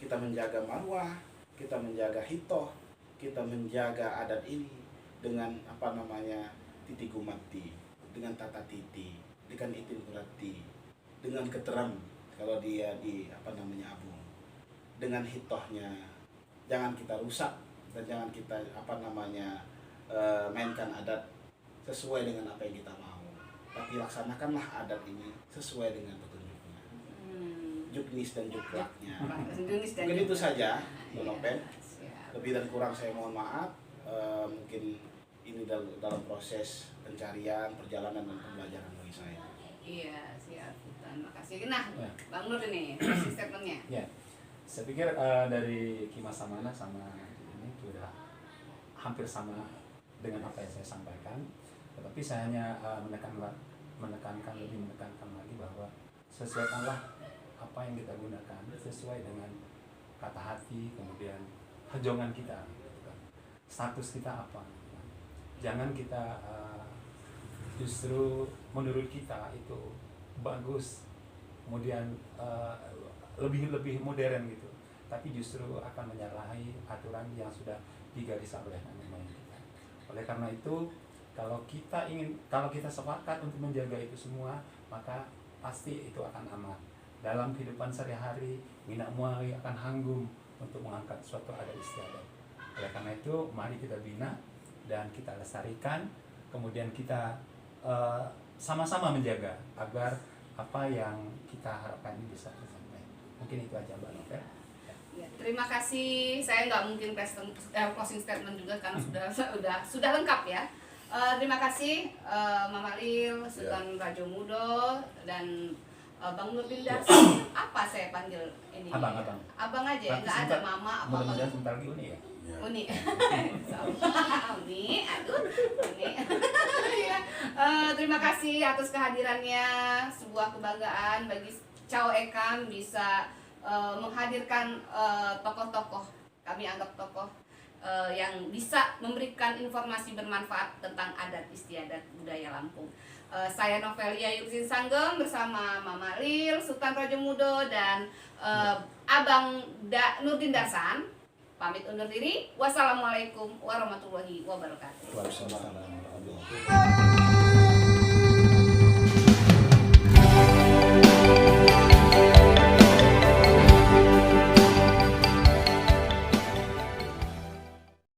kita menjaga marwah, kita menjaga hitoh, kita menjaga adat ini dengan titi gumati, dengan tata titi, dengan itin kurati, dengan keteram kalau dia di abung, dengan hitohnya. Jangan kita rusak dan jangan kita mainkan adat sesuai dengan apa yang kita mau. Tapi laksanakanlah adat ini sesuai dengan petunjuknya. Juknis dan juklaknya. Mungkin itu saja, Bu Nopen. Lebih dan kurang saya mohon maaf. Mungkin ini dalam proses pencarian, perjalanan dan pembelajaran bagi saya. Iya, siap. Terima kasih. Nah, Bang Nur ini closing statement-nya. Ya, saya pikir dari Ki Mas Samana sama ini sudah hampir sama dengan apa yang saya sampaikan. Tetapi saya hanya menekankan lagi bahwa sesuaikanlah apa yang kita gunakan sesuai dengan kata hati, kemudian hajongan kita, status kita apa. Jangan kita justru menurut kita itu bagus, kemudian lebih modern gitu, tapi justru akan menyalahi aturan yang sudah digaris oleh nenek moyang kita. Oleh karena itu, kalau kita sepakat untuk menjaga itu semua, maka pasti itu akan aman. Dalam kehidupan sehari-hari, Minak Muari akan hanggum untuk mengangkat suatu adat istiadat. Oleh karena itu, mari kita bina dan kita lestarikan, kemudian kita sama-sama menjaga agar apa yang kita harapkan ini bisa tercapai. Mungkin itu aja, Mbak Novel. Ya, terima kasih. Saya nggak mungkin closing statement juga karena sudah lengkap ya. Terima kasih Mama Lil, Sultan Rajo Mudo dan Bang Nurdin Darsan. Apa saya panggil ini? Abang. Abang aja, nggak ada Mama apa. Mudah-mudahan sebentar lagi Uni ya. Uni. Uni, aduh, Uni. Ya. Terima kasih atas kehadirannya. Sebuah kebanggaan bagi Cao Ekam bisa menghadirkan tokoh-tokoh, kami anggap tokoh yang bisa memberikan informasi bermanfaat tentang adat istiadat budaya Lampung. Saya Novelia Yuksin Sanggem bersama Mama Lil, Sultan Rajo Mudo dan Abang Nurdin Darsan pamit undur diri. Wassalamualaikum warahmatullahi wabarakatuh. Waalaikumsalam warahmatullahi wabarakatuh.